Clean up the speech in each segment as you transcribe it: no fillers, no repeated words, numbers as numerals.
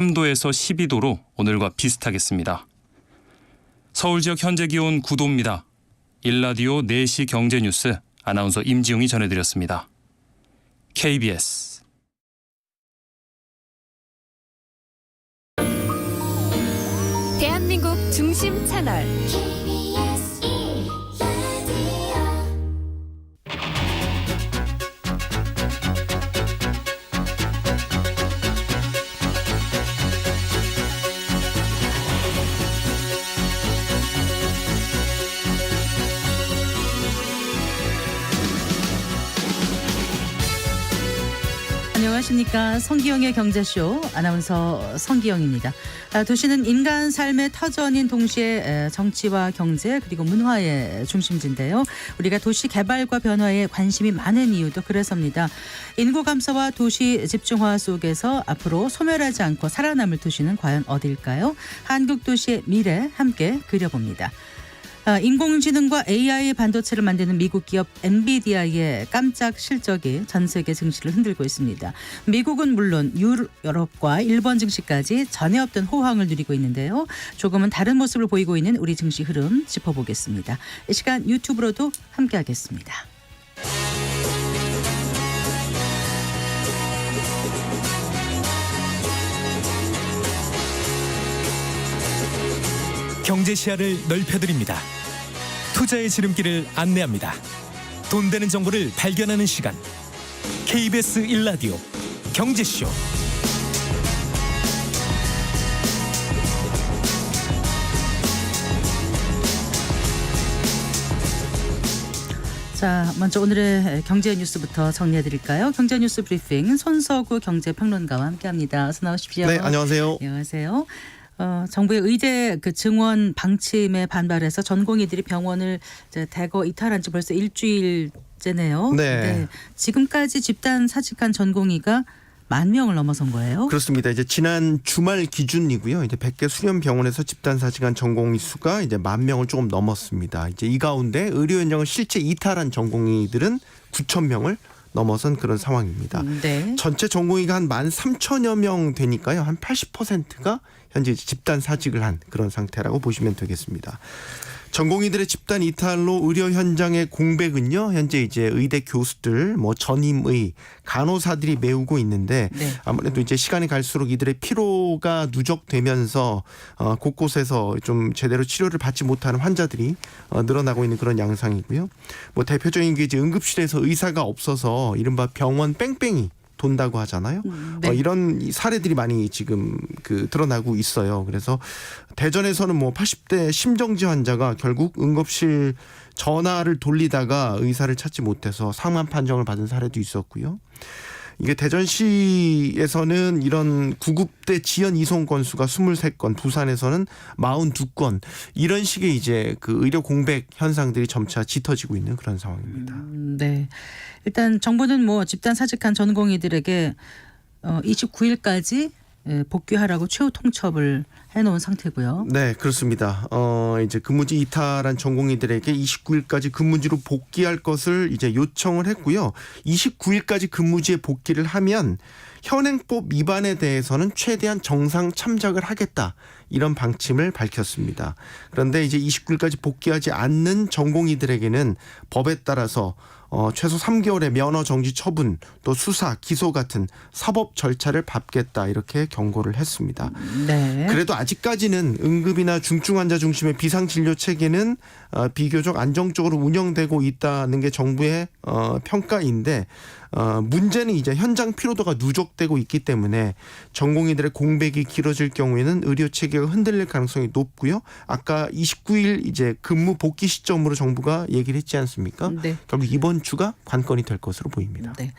3도에서 12도로 오늘과 비슷하겠습니다. 서울 지역 현재 기온 9도입니다. 일라디오 4시 경제뉴스 아나운서 임지웅이 전해드렸습니다. KBS 대한민국 중심 채널 안녕하십니까. 성기영의 경제쇼 아나운서 성기영입니다. 도시는 인간 삶의 터전인 동시에 정치와 경제 그리고 문화의 중심지인데요. 우리가 도시 개발과 변화에 관심이 많은 이유도 그래서입니다. 인구 감소와 도시 집중화 속에서 앞으로 소멸하지 않고 살아남을 도시는 과연 어딜까요? 한국 도시의 미래 함께 그려봅니다. 인공지능과 AI 반도체를 만드는 미국 기업 엔비디아의 깜짝 실적이 전 세계 증시를 흔들고 있습니다. 미국은 물론 유럽과 일본 증시까지 전에 없던 호황을 누리고 있는데요. 조금은 다른 모습을 보이고 있는 우리 증시 흐름 짚어보겠습니다. 이 시간 유튜브로도 함께하겠습니다. 경제 시야를 넓혀드립니다. 투자의 지름길을 안내합니다. 돈 되는 정보를 발견하는 시간. KBS 1라디오 경제쇼. 자, 먼저 오늘의 경제 뉴스부터 정리해드릴까요? 경제 뉴스 브리핑 손석구 경제평론가와 함께합니다. 어서 나오십시오. 네, 안녕하세요. 안녕하세요. 정부의 의대 그 증원 방침에 반발해서 전공의들이 병원을 이제 대거 이탈한 지 벌써 일주일째네요. 네. 지금까지 집단 사직한 전공의가 10,000명을 넘어선 거예요. 그렇습니다. 이제 지난 주말 기준이고요. 이제 100개 수련 병원에서 집단 사직한 전공의 수가 이제 10,000명을 조금 넘었습니다. 이제 이 가운데 의료 현장을 실제 이탈한 전공의들은 9,000명을 넘어선 그런 상황입니다. 네. 전체 전공의가 한 13,000여 명 되니까요. 한 80%가 현재 집단 사직을 한 그런 상태라고 보시면 되겠습니다. 전공의들의 집단 이탈로 의료 현장의 공백은요. 현재 이제 의대 교수들, 전임의, 간호사들이 메우고 있는데 네. 아무래도 이제 시간이 갈수록 이들의 피로가 누적되면서 곳곳에서 좀 제대로 치료를 받지 못하는 환자들이 늘어나고 있는 그런 양상이고요. 대표적인 게 이제 응급실에서 의사가 없어서 이른바 병원 뺑뺑이 돈다고 하잖아요. 네. 이런 사례들이 많이 지금 드러나고 있어요. 그래서 대전에서는 80대 심정지 환자가 결국 응급실 전화를 돌리다가 의사를 찾지 못해서 사망 판정을 받은 사례도 있었고요. 이게 대전시에서는 이런 구급대 지연 이송 건수가 23건, 부산에서는 42건 이런 식의 이제 의료 공백 현상들이 점차 짙어지고 있는 그런 상황입니다. 네. 일단 정부는 집단 사직한 전공의들에게 29일까지 복귀하라고 최후 통첩을 해놓은 상태고요. 네, 그렇습니다. 이제 근무지 이탈한 전공의들에게 29일까지 근무지로 복귀할 것을 이제 요청을 했고요. 29일까지 근무지에 복귀를 하면 현행법 위반에 대해서는 최대한 정상 참작을 하겠다. 이런 방침을 밝혔습니다. 그런데 이제 29일까지 복귀하지 않는 전공의들에게는 법에 따라서 최소 3개월의 면허 정지 처분 또 수사, 기소 같은 사법 절차를 밟겠다 이렇게 경고를 했습니다. 네. 그래도 아직까지는 응급이나 중증 환자 중심의 비상진료 체계는 비교적 안정적으로 운영되고 있다는 게 정부의 평가인데 문제는 이제 현장 피로도가 누적되고 있기 때문에 전공의들의 공백이 길어질 경우에는 의료 체계가 흔들릴 가능성이 높고요. 아까 29일 이제 근무 복귀 시점으로 정부가 얘기를 했지 않습니까? 네. 결국 이번 주가 관건이 될 것으로 보입니다. 네.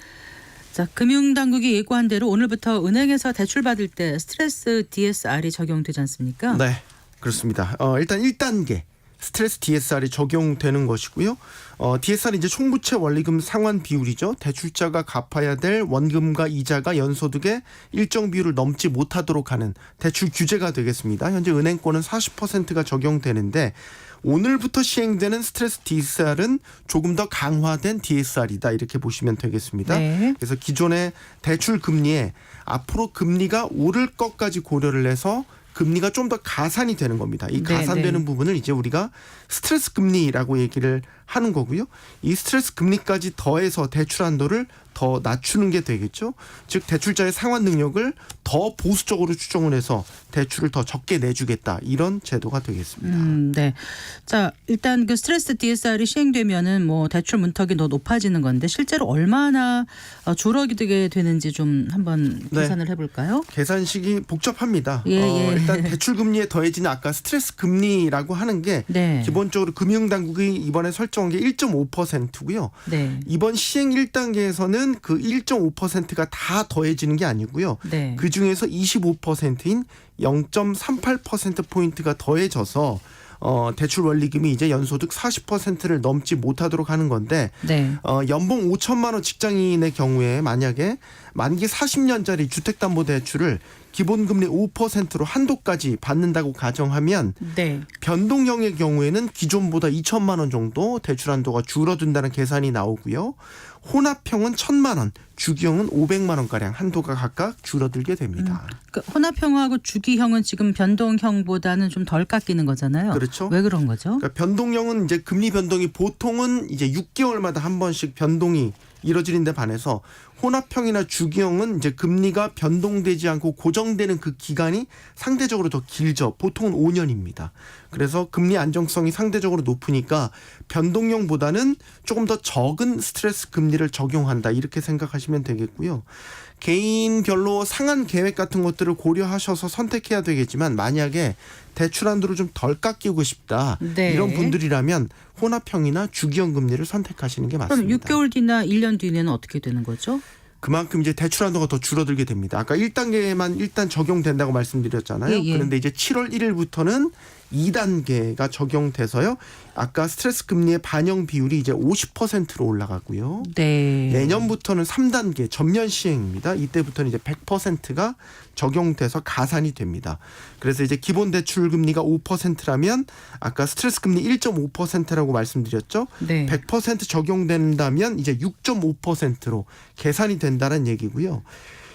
자, 금융당국이 예고한 대로 오늘부터 은행에서 대출 받을 때 스트레스 DSR이 적용되지 않습니까? 네, 그렇습니다. 일단 1단계 스트레스 DSR이 적용되는 것이고요. DSR이 이제 총부채 원리금 상환 비율이죠. 대출자가 갚아야 될 원금과 이자가 연소득의 일정 비율을 넘지 못하도록 하는 대출 규제가 되겠습니다. 현재 은행권은 40%가 적용되는데 오늘부터 시행되는 스트레스 DSR은 조금 더 강화된 DSR이다 이렇게 보시면 되겠습니다. 네. 그래서 기존의 대출 금리에 앞으로 금리가 오를 것까지 고려를 해서 금리가 좀 더 가산이 되는 겁니다. 이 가산되는 부분을 이제 우리가 스트레스 금리라고 얘기를 하는 거고요. 이 스트레스 금리까지 더해서 대출 한도를 더 낮추는 게 되겠죠. 즉 대출자의 상환 능력을 더 보수적으로 추정을 해서 대출을 더 적게 내주겠다 이런 제도가 되겠습니다. 네. 자, 일단 그 스트레스 DSR이 시행되면은 뭐 대출 문턱이 더 높아지는 건데 실제로 얼마나 줄어들게 되는지 좀 한번 네. 계산을 해볼까요? 계산식이 복잡합니다. 예. 일단 대출 금리에 더해지는 아까 스트레스 금리라고 하는 게 네. 기본적으로 금융당국이 이번에 설정한 게 1.5%고요. 네. 이번 시행 1단계에서는 그 1.5%가 다 더해지는 게 아니고요. 네. 그 중에서 25%인 0.38%포인트가 더해져서 대출 원리금이 이제 연소득 40%를 넘지 못하도록 하는 건데 네. 연봉 5천만 원 직장인의 경우에 만약에 만기 40년짜리 주택담보대출을 기본금리 5%로 한도까지 받는다고 가정하면 네. 변동형의 경우에는 기존보다 2천만 원 정도 대출 한도가 줄어든다는 계산이 나오고요. 혼합형은 1,000만 원, 주기형은 500만 원가량 한도가 각각 줄어들게 됩니다. 그 혼합형하고 주기형은 지금 변동형보다는 좀 덜 깎이는 거잖아요. 그렇죠. 왜 그런 거죠? 그러니까 변동형은 이제 금리 변동이 보통은 이제 6개월마다 한 번씩 변동이 이뤄지는 데 반해서 혼합형이나 주기형은 이제 금리가 변동되지 않고 고정되는 그 기간이 상대적으로 더 길죠. 보통은 5년입니다. 그래서 금리 안정성이 상대적으로 높으니까 변동형보다는 조금 더 적은 스트레스 금리를 적용한다 이렇게 생각하시면 되겠고요. 개인별로 상한 계획 같은 것들을 고려하셔서 선택해야 되겠지만 만약에 대출 한도를 좀 덜 깎이고 싶다 네. 이런 분들이라면 혼합형이나 주기형 금리를 선택하시는 게 그럼 맞습니다. 6개월 뒤나 1년 뒤에는 어떻게 되는 거죠? 그만큼 이제 대출 한도가 더 줄어들게 됩니다. 아까 1단계만 일단 적용된다고 말씀드렸잖아요. 예. 그런데 이제 7월 1일부터는 2단계가 적용돼서요. 아까 스트레스 금리의 반영 비율이 이제 50%로 올라가고요. 네. 내년부터는 3단계 전면 시행입니다. 이때부터는 이제 100%가 적용돼서 가산이 됩니다. 그래서 이제 기본 대출 금리가 5%라면 아까 스트레스 금리 1.5%라고 말씀드렸죠. 네. 100% 적용된다면 이제 6.5%로 계산이 된다는 얘기고요.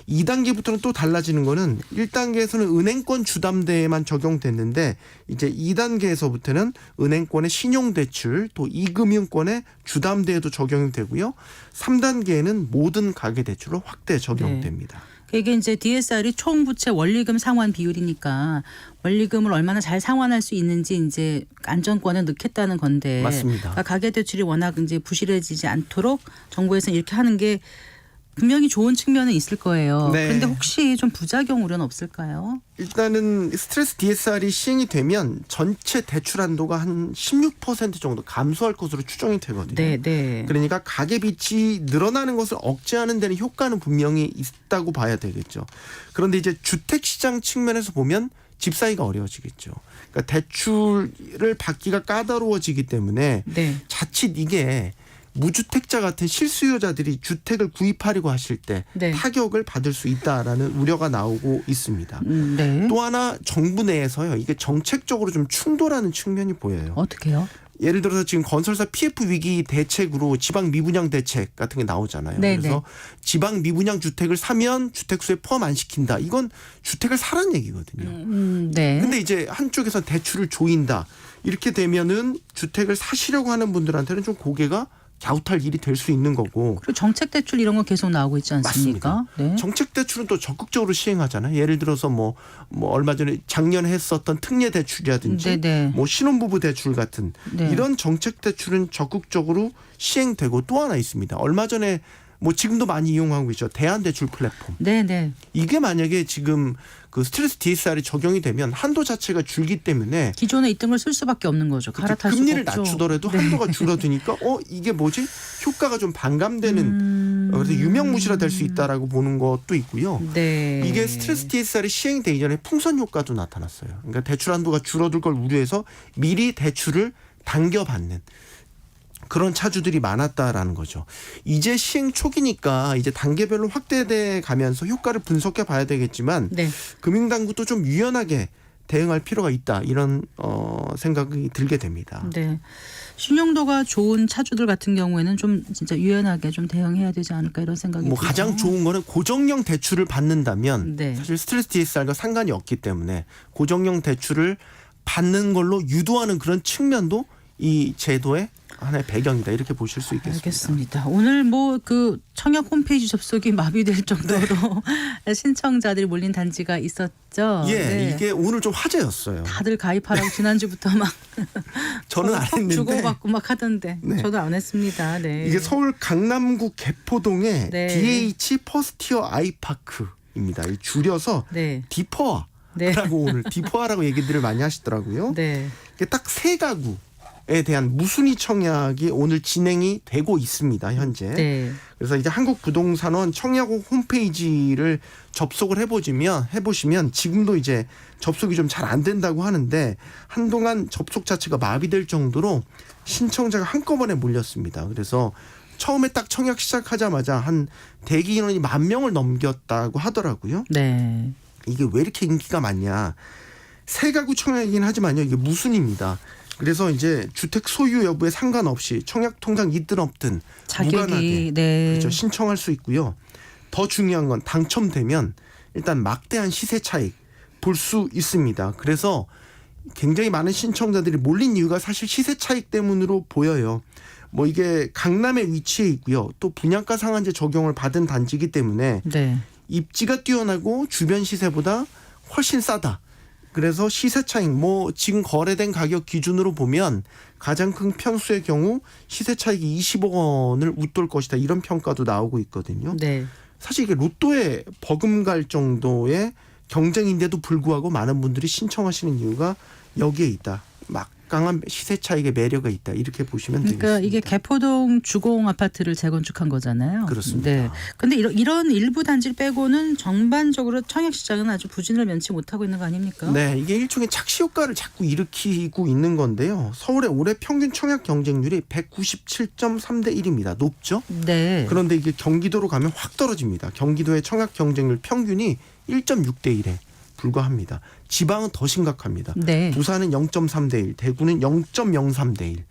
2단계부터는 또 달라지는 거는 1단계에서는 은행권 주담대에만 적용됐는데 이제 2단계에서부터는 은행권의 신용대출 또 이금융권의 주담대에도 적용이 되고요. 3단계에는 모든 가계대출로 확대 적용됩니다. 이게 이제 DSR이 총 부채 원리금 상환 비율이니까 원리금을 얼마나 잘 상환할 수 있는지 이제 안정권을 넣겠다는 건데 맞습니다. 그러니까 가계대출이 워낙 이제 부실해지지 않도록 정부에서는 이렇게 하는 게 분명히 좋은 측면은 있을 거예요. 네. 그런데 혹시 좀 부작용 우려는 없을까요? 일단은 스트레스 DSR이 시행이 되면 전체 대출 한도가 한 16% 정도 감소할 것으로 추정이 되거든요. 네. 그러니까 가계빚이 늘어나는 것을 억제하는 데는 효과는 분명히 있다고 봐야 되겠죠. 그런데 이제 주택시장 측면에서 보면 집 사기가 어려워지겠죠. 그러니까 대출을 받기가 까다로워지기 때문에 네. 자칫 이게 무주택자 같은 실수요자들이 주택을 구입하려고 하실 때 네. 타격을 받을 수 있다라는 우려가 나오고 있습니다. 네. 또 하나 정부 내에서요. 이게 정책적으로 좀 충돌하는 측면이 보여요. 어떻게요? 예를 들어서 지금 건설사 PF 위기 대책으로 지방 미분양 대책 같은 게 나오잖아요. 네, 그래서 지방 미분양 주택을 사면 주택수에 포함 안 시킨다. 이건 주택을 사라는 얘기거든요. 네. 근데 이제 한쪽에서 대출을 조인다. 이렇게 되면은 주택을 사시려고 하는 분들한테는 좀 고개가 갸웃할 일이 될 수 있는 거고. 그리고 정책 대출 이런 거 계속 나오고 있지 않습니까? 네. 정책 대출은 또 적극적으로 시행하잖아요. 예를 들어서 뭐 얼마 전에 작년에 했었던 특례 대출이라든지 네네. 뭐 신혼부부 대출 같은 네. 이런 정책 대출은 적극적으로 시행되고 또 하나 있습니다. 얼마 전에 뭐 지금도 많이 이용하고 있죠. 대안대출 플랫폼. 네네. 이게 만약에 지금 그 스트레스 DSR이 적용이 되면 한도 자체가 줄기 때문에 기존에 있던 걸 쓸 수밖에 없는 거죠. 갈아탈 수가 금리를 없죠. 낮추더라도 네. 한도가 줄어드니까 이게 뭐지? 효과가 좀 반감되는 그래서 유명무실화 될 수 있다라고 보는 것도 있고요. 네. 이게 스트레스 DSR이 시행되기 전에 풍선 효과도 나타났어요. 그러니까 대출 한도가 줄어들 걸 우려해서 미리 대출을 당겨받는 그런 차주들이 많았다라는 거죠. 이제 시행 초기니까 이제 단계별로 확대돼 가면서 효과를 분석해 봐야 되겠지만 네. 금융당국도 좀 유연하게 대응할 필요가 있다 이런 생각이 들게 됩니다. 네. 신용도가 좋은 차주들 같은 경우에는 좀 진짜 유연하게 좀 대응해야 되지 않을까 이런 생각이 뭐 들어요. 가장 좋은 거는 고정형 대출을 받는다면 네. 사실 스트레스 DSR과 상관이 없기 때문에 고정형 대출을 받는 걸로 유도하는 그런 측면도 이 제도의 하나의 배경이다 이렇게 보실 수 있겠습니다. 알겠습니다. 오늘 뭐 그 청약 홈페이지 접속이 마비될 정도로 신청자들이 몰린 단지가 있었죠. 예, 네. 이게 오늘 좀 화제였어요. 다들 가입하라고 지난주부터 막 저는 안 했는데 주고받고 막 하던데 네. 저도 안 했습니다. 네. 이게 서울 강남구 개포동의 네. DH 퍼스티어 아이파크입니다. 이 줄여서 네. 디퍼라고 네. 오늘 디퍼라고 얘기들을 많이 하시더라고요. 네. 이게 딱 세 가구에 대한 무순위 청약이 오늘 진행이 되고 있습니다. 현재. 네. 그래서 이제 한국부동산원 청약국 홈페이지를 접속을 해보시면 지금도 이제 접속이 좀 잘 안 된다고 하는데 한동안 접속 자체가 마비될 정도로 신청자가 한꺼번에 몰렸습니다. 그래서 처음에 딱 청약 시작하자마자 한 대기 인원이 10,000명을 넘겼다고 하더라고요. 네. 이게 왜 이렇게 인기가 많냐. 세 가구 청약이긴 하지만요. 이게 무순입니다. 그래서 이제 주택 소유 여부에 상관없이 청약 통장 있든 없든 무관하게 자격이 네. 그렇죠. 신청할 수 있고요. 더 중요한 건 당첨되면 일단 막대한 시세 차익 볼 수 있습니다. 그래서 굉장히 많은 신청자들이 몰린 이유가 사실 시세 차익 때문으로 보여요. 뭐 이게 강남에 위치해 있고요. 또 분양가 상한제 적용을 받은 단지이기 때문에 네. 입지가 뛰어나고 주변 시세보다 훨씬 싸다. 그래서 시세 차익 뭐 지금 거래된 가격 기준으로 보면 가장 큰 평수의 경우 시세 차익이 20억 원을 웃돌 것이다. 이런 평가도 나오고 있거든요. 네. 사실 이게 로또에 버금갈 정도의 경쟁인데도 불구하고 많은 분들이 신청하시는 이유가 여기에 있다. 막강한 시세 차익의 매력이 있다. 이렇게 보시면 그러니까 되겠습니다. 이게 개포동 주공 아파트를 재건축한 거잖아요. 그렇습니다. 네. 근데 이런 일부 단지를 빼고는 전반적으로 청약 시장은 아주 부진을 면치 못하고 있는 거 아닙니까? 네, 이게 일종의 착시 효과를 자꾸 일으키고 있는 건데요. 서울의 올해 평균 청약 경쟁률이 197.3대 1입니다. 높죠? 네. 그런데 이게 경기도로 가면 확 떨어집니다. 경기도의 청약 경쟁률 평균이 1.6대 1에 불과합니다. 지방은 더 심각합니다. 네. 부산은 0.3대 1, 대구는 0.03대 1.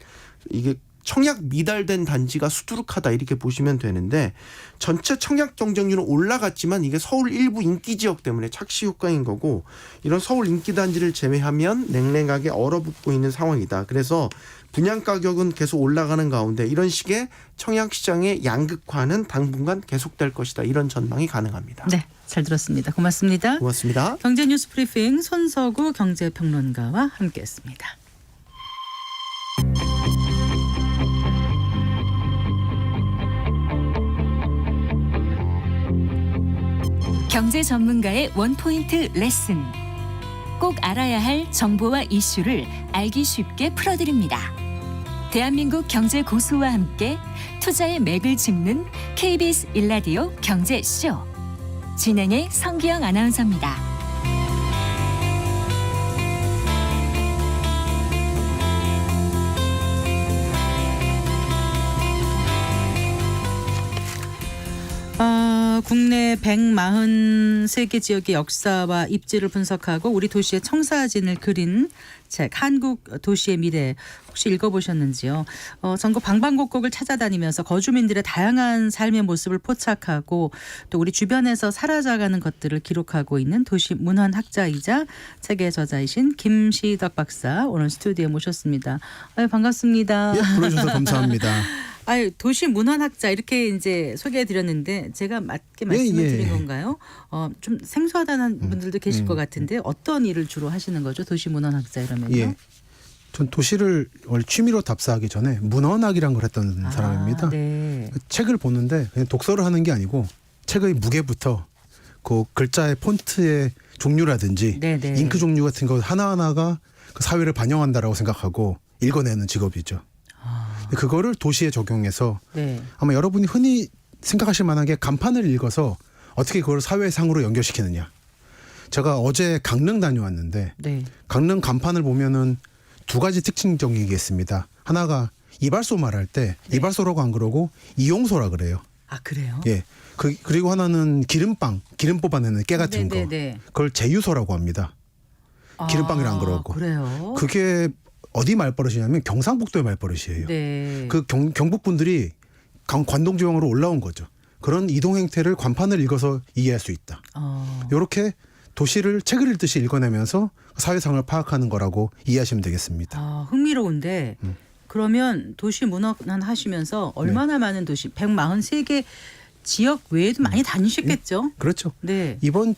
이게 청약 미달된 단지가 수두룩하다 이렇게 보시면 되는데 전체 청약 경쟁률은 올라갔지만 이게 서울 일부 인기 지역 때문에 착시 효과인 거고 이런 서울 인기 단지를 제외하면 냉랭하게 얼어붙고 있는 상황이다. 그래서 분양 가격은 계속 올라가는 가운데 이런 식의 청약 시장의 양극화는 당분간 계속될 것이다. 이런 전망이 가능합니다. 네. 잘 들었습니다. 고맙습니다. 고맙습니다. 경제뉴스 브리핑 손서구 경제평론가와 함께했습니다. 경제 전문가의 원포인트 레슨. 꼭 알아야 할 정보와 이슈를 알기 쉽게 풀어드립니다. 대한민국 경제 고수와 함께 투자의 맥을 짚는 KBS 일라디오 경제쇼. 진행의 성기영 아나운서입니다. 국내 143개 지역의 역사와 입지를 분석하고 우리 도시의 청사진을 그린 책 한국 도시의 미래 혹시 읽어보셨는지요? 전국 방방곡곡을 찾아다니면서 거주민들의 다양한 삶의 모습을 포착하고 또 우리 주변에서 사라져가는 것들을 기록하고 있는 도시 문헌학자이자 책의 저자이신 김시덕 박사 오늘 스튜디오에 모셨습니다. 아유, 반갑습니다. 예, 불러주셔서 감사합니다. 아유, 도시 문헌학자 이렇게 이제 소개해드렸는데 제가 맞게 말씀을 예. 드린 건가요? 좀 생소하다는 분들도 계실 것 같은데 어떤 일을 주로 하시는 거죠? 도시 문헌학자 이러면요? 예. 전 도시를 원래 취미로 답사하기 전에 문헌학이란 걸 했던 사람입니다. 네. 그 책을 보는데 그냥 독서를 하는 게 아니고 책의 무게부터 그 글자의 폰트의 종류라든지 네네. 잉크 종류 같은 거 하나하나가 그 사회를 반영한다라고 생각하고 읽어내는 직업이죠. 근데 그거를 도시에 적용해서 네. 아마 여러분이 흔히 생각하실 만한 게 간판을 읽어서 어떻게 그걸 사회상으로 연결시키느냐. 제가 어제 강릉 다녀왔는데 네. 강릉 간판을 보면은 두 가지 특징적인 게 있습니다. 하나가 이발소 말할 때 네. 이발소라고 안 그러고 이용소라 그래요. 아 그래요? 예. 그리고 하나는 기름 뽑아내는 깨 같은 거. 네네네. 그걸 제유소라고 합니다. 기름빵이라 안 그러고. 그래요? 그게 어디 말버릇이냐면 경상북도의 말버릇이에요. 네. 그 경북 분들이 관동 지방으로 올라온 거죠. 그런 이동 행태를 관판을 읽어서 이해할 수 있다. 이렇게 도시를 책을 읽듯이 읽어내면서 사회상을 파악하는 거라고 이해하시면 되겠습니다. 아, 흥미로운데 그러면 도시 문헌 하시면서 얼마나 많은 도시 143개 지역 외에도 많이 다니셨겠죠? 그렇죠. 네. 이번에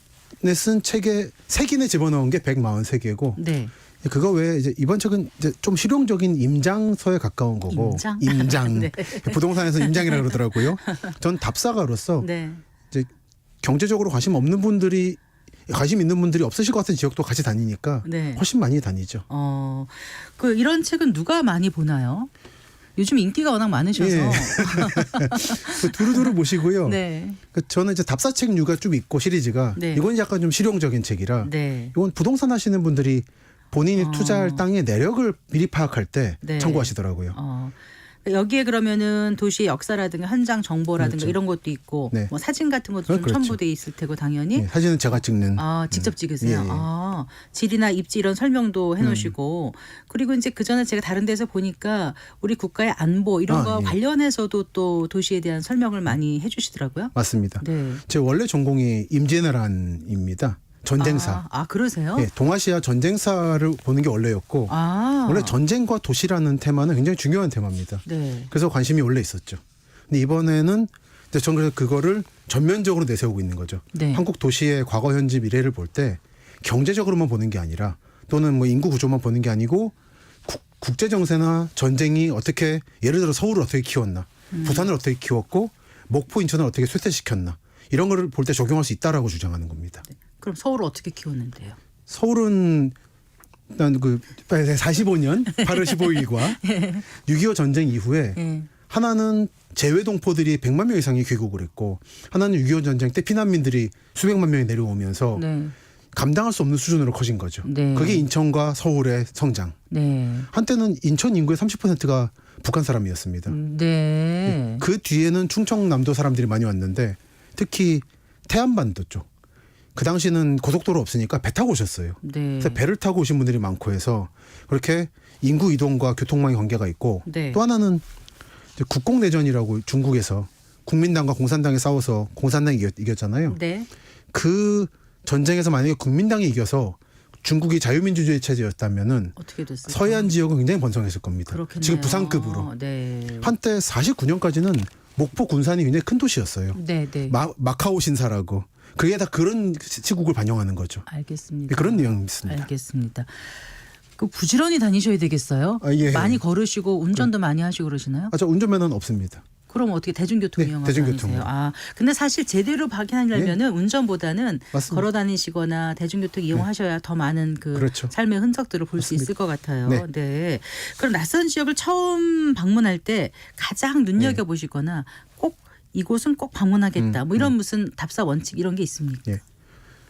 쓴 책에 색인에 집어넣은 게 143개고 네. 그거 외에 이제 이번 책은 이제 좀 실용적인 임장서에 가까운 거고 임장? 네. 부동산에서 임장이라고 그러더라고요. 전 답사가로서 네. 이제 경제적으로 관심 없는 분들이 관심 있는 분들이 없으실 것 같은 지역도 같이 다니니까 네. 훨씬 많이 다니죠. 그 이런 책은 누가 많이 보나요? 요즘 인기가 워낙 많으셔서. 예. 그 두루두루 모시고요. 네. 저는 이제 답사책류가 좀 있고 시리즈가 네. 이건 약간 좀 실용적인 책이라 네. 이건 부동산 하시는 분들이 본인이 투자할 땅의 내력을 미리 파악할 때 네. 참고하시더라고요. 여기에 그러면은 도시의 역사라든가 현장 정보라든가 그렇죠. 이런 것도 있고 네. 뭐 사진 같은 것도 좀 그렇죠. 첨부돼 있을 테고 당연히. 네, 사진은 제가 찍는. 직접 찍으세요. 예, 예. 질이나 입지 이런 설명도 해놓으시고 그리고 이제 그 전에 제가 다른 데서 보니까 우리 국가의 안보 이런 거 예. 관련해서도 또 도시에 대한 설명을 많이 해주시더라고요. 맞습니다. 네. 제 원래 전공이 임진왜란입니다. 전쟁사. 그러세요? 예, 동아시아 전쟁사를 보는 게 원래였고 원래 전쟁과 도시라는 테마는 굉장히 중요한 테마입니다. 네. 그래서 관심이 원래 있었죠. 근데 이번에는 저는 그래서 그거를 전면적으로 내세우고 있는 거죠. 네. 한국 도시의 과거, 현재, 미래를 볼 때 경제적으로만 보는 게 아니라 또는 뭐 인구 구조만 보는 게 아니고 국제 정세나 전쟁이 어떻게 예를 들어 서울을 어떻게 키웠나, 부산을 어떻게 키웠고 목포, 인천을 어떻게 쇠퇴시켰나 이런 거를 볼 때 적용할 수 있다라고 주장하는 겁니다. 그럼 서울을 어떻게 키웠는데요? 서울은 일단 그 45년 8월 15일과 6.25 전쟁 이후에 예. 하나는 재외동포들이 100만 명 이상이 귀국을 했고 하나는 6.25 전쟁 때 피난민들이 수백만 명이 내려오면서 네. 감당할 수 없는 수준으로 커진 거죠. 네. 그게 인천과 서울의 성장. 네. 한때는 인천 인구의 30%가 북한 사람이었습니다. 네. 그 뒤에는 충청남도 사람들이 많이 왔는데 특히 태안반도 쪽. 그 당시는 고속도로 없으니까 배 타고 오셨어요. 네. 그래서 배를 타고 오신 분들이 많고 해서 그렇게 인구 이동과 교통망의 관계가 있고 네. 또 하나는 이제 국공내전이라고 중국에서 국민당과 공산당이 싸워서 공산당이 이겼잖아요. 네. 그 전쟁에서 만약에 국민당이 이겨서 중국이 자유민주주의 체제였다면은 어떻게 됐어요? 서해안 지역은 굉장히 번성했을 겁니다. 그렇겠네요. 지금 부산급으로. 네. 한때 49년까지는 목포 군산이 굉장히 큰 도시였어요. 네, 네. 마카오 신사라고. 그게 다 그런 시국을 반영하는 거죠. 알겠습니다. 그런 내용이 있습니다. 알겠습니다. 그 부지런히 다니셔야 되겠어요? 예. 많이 걸으시고 운전도 많이 하시고 그러시나요? 저 운전면허는 없습니다. 그럼 어떻게 대중교통 네, 이용하세요? 대중교통으로. 근데 사실 제대로 하려면은 운전보다는 맞습니다. 걸어 다니시거나 대중교통 이용하셔야 더 많은 그 그렇죠. 삶의 흔적들을 볼 수 맞습니다. 있을 것 같아요. 네. 네. 그럼 낯선 지역을 처음 방문할 때 가장 눈여겨 보시거나 꼭 이곳은 꼭 방문하겠다. 뭐 이런 무슨 답사 원칙 이런 게 있습니까? 예.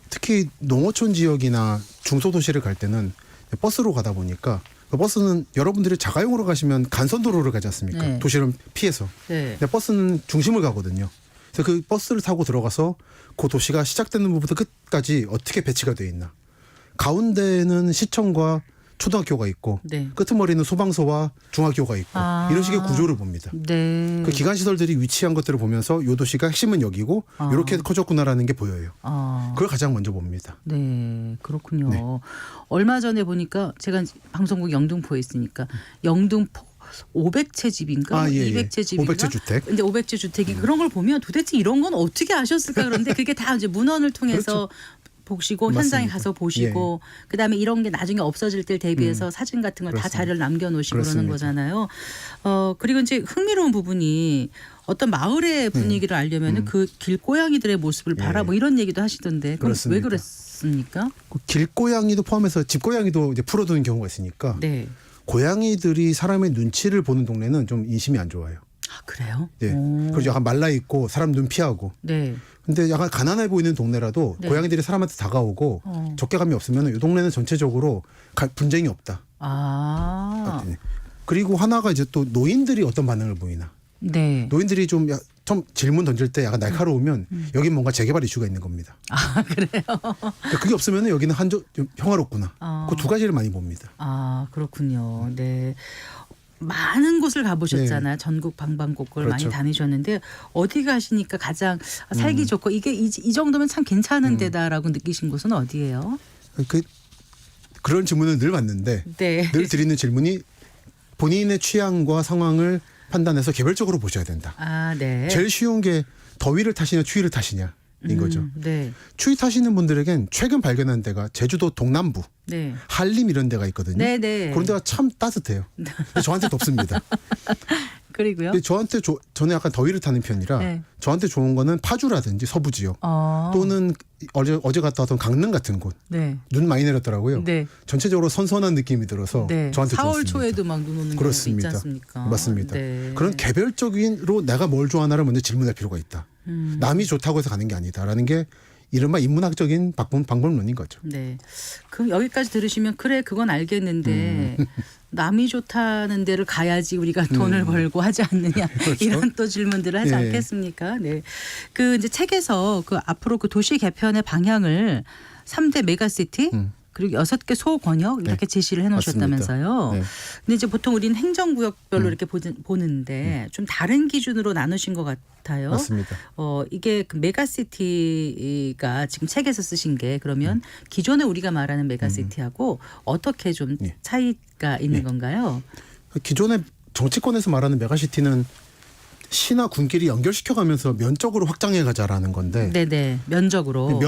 특히 농어촌 지역이나 중소도시를 갈 때는 버스로 가다 보니까 그 버스는 여러분들이 자가용으로 가시면 간선도로를 가지 않습니까? 네. 도시를 피해서. 네. 근데 버스는 중심을 가거든요. 그래서 그 버스를 타고 들어가서 그 도시가 시작되는 부분부터 끝까지 어떻게 배치가 돼 있나. 가운데는 시청과 초등학교가 있고 네. 끄트머리는 소방서와 중학교가 있고 이런 식의 구조를 봅니다. 네. 그 기관 시설들이 위치한 것들을 보면서 요 도시가 핵심은 여기고 이렇게 커졌구나라는 게 보여요. 그걸 가장 먼저 봅니다. 네, 그렇군요. 네. 얼마 전에 보니까 제가 방송국 영등포에 있으니까 영등포 500채 집인가? 예. 200채 집인가? 500채 주택. 근데 500채 주택이 그런 걸 보면 도대체 이런 건 어떻게 아셨을까 그런데 그게 다 이제 문헌을 통해서 보시고 맞습니다. 현장에 가서 보시고 그다음에 이런 게 나중에 없어질 때를 대비해서 사진 같은 걸 다 그렇습니다. 자료를 남겨놓으시고 그러는 그렇습니다. 거잖아요. 그리고 이제 흥미로운 부분이 어떤 마을의 분위기를 알려면 그 길고양이들의 모습을 봐라 뭐 이런 얘기도 하시던데 그럼 왜 그렇습니다. 그랬습니까? 그 길고양이도 포함해서 집고양이도 이제 풀어두는 경우가 있으니까 네. 고양이들이 사람의 눈치를 보는 동네는 좀 인심이 안 좋아요. 아 그래요? 네. 오. 그리고 약간 말라 있고 사람 눈 피하고. 네. 근데 약간 가난해 보이는 동네라도 네. 고양이들이 사람한테 다가오고 어. 적개감이 없으면 이 동네는 전체적으로 분쟁이 없다. 아. 네. 그리고 하나가 이제 또 노인들이 어떤 반응을 보이나. 네. 노인들이 좀 질문 던질 때 약간 날카로우면 여긴 뭔가 재개발 이슈가 있는 겁니다. 아 그래요? 그러니까 그게 없으면 여기는 좀 평화롭구나. 그 두 가지를 많이 봅니다. 아 그렇군요. 네. 많은 곳을 가보셨잖아요. 전국 방방곡곡을 그렇죠. 많이 다니셨는데 어디 가시니까 가장 살기 좋고 이게 이 정도면 참 괜찮은 데다라고 느끼신 곳은 어디예요? 그런 질문을 늘 받는데 네. 늘 드리는 질문이 본인의 취향과 상황을 판단해서 개별적으로 보셔야 된다. 아 네. 제일 쉬운 게 더위를 타시냐 추위를 타시냐인 거죠. 네. 추위 타시는 분들에겐 최근 발견한 데가 제주도 동남부, 네. 한림 이런 데가 있거든요. 네, 네. 그런 데가 참 따뜻해요. 근데 저한테 덥습니다. 그리고요. 근데 저는 약간 더위를 타는 편이라 네. 저한테 좋은 거는 파주라든지 서부 지역 어. 또는 어제 갔다 왔던 강릉 같은 곳. 네. 눈 많이 내렸더라고요. 네. 전체적으로 선선한 느낌이 들어서 네. 저한테 4월 좋습니다. 초에도 막 눈 오는 경우도 있지 그렇습니다. 않습니까? 맞습니다. 네. 그런 개별적으로 내가 뭘 좋아하나를 먼저 질문할 필요가 있다. 남이 좋다고 해서 가는 게 아니다라는 게 이른바 인문학적인 방법론인 거죠. 네. 그럼 여기까지 들으시면 그래 그건 알겠는데 남이 좋다는 데를 가야지 우리가 돈을 벌고 하지 않느냐 이런 또 질문들을 하지 예. 않겠습니까? 네. 그 이제 책에서 그 앞으로 그 도시 개편의 방향을 3대 메가시티 그리고 6개 소권역 이렇게 제시를 해 놓으셨다면서요. 맞습니다. 네. 근데 이제 보통 우리는 행정구역별로 이렇게 보는데 좀 다른 기준으로 나누신 것 같아요. 맞습니다. 이게 그 메가시티가 지금 책에서 쓰신 게 그러면 기존에 우리가 말하는 메가시티하고 어떻게 좀 예. 차이가 있는 건가요? 기존의 정치권에서 말하는 메가시티는 시나 군끼리 연결시켜가면서 면적으로 확장해 가자라는 건데 네네 면적으로.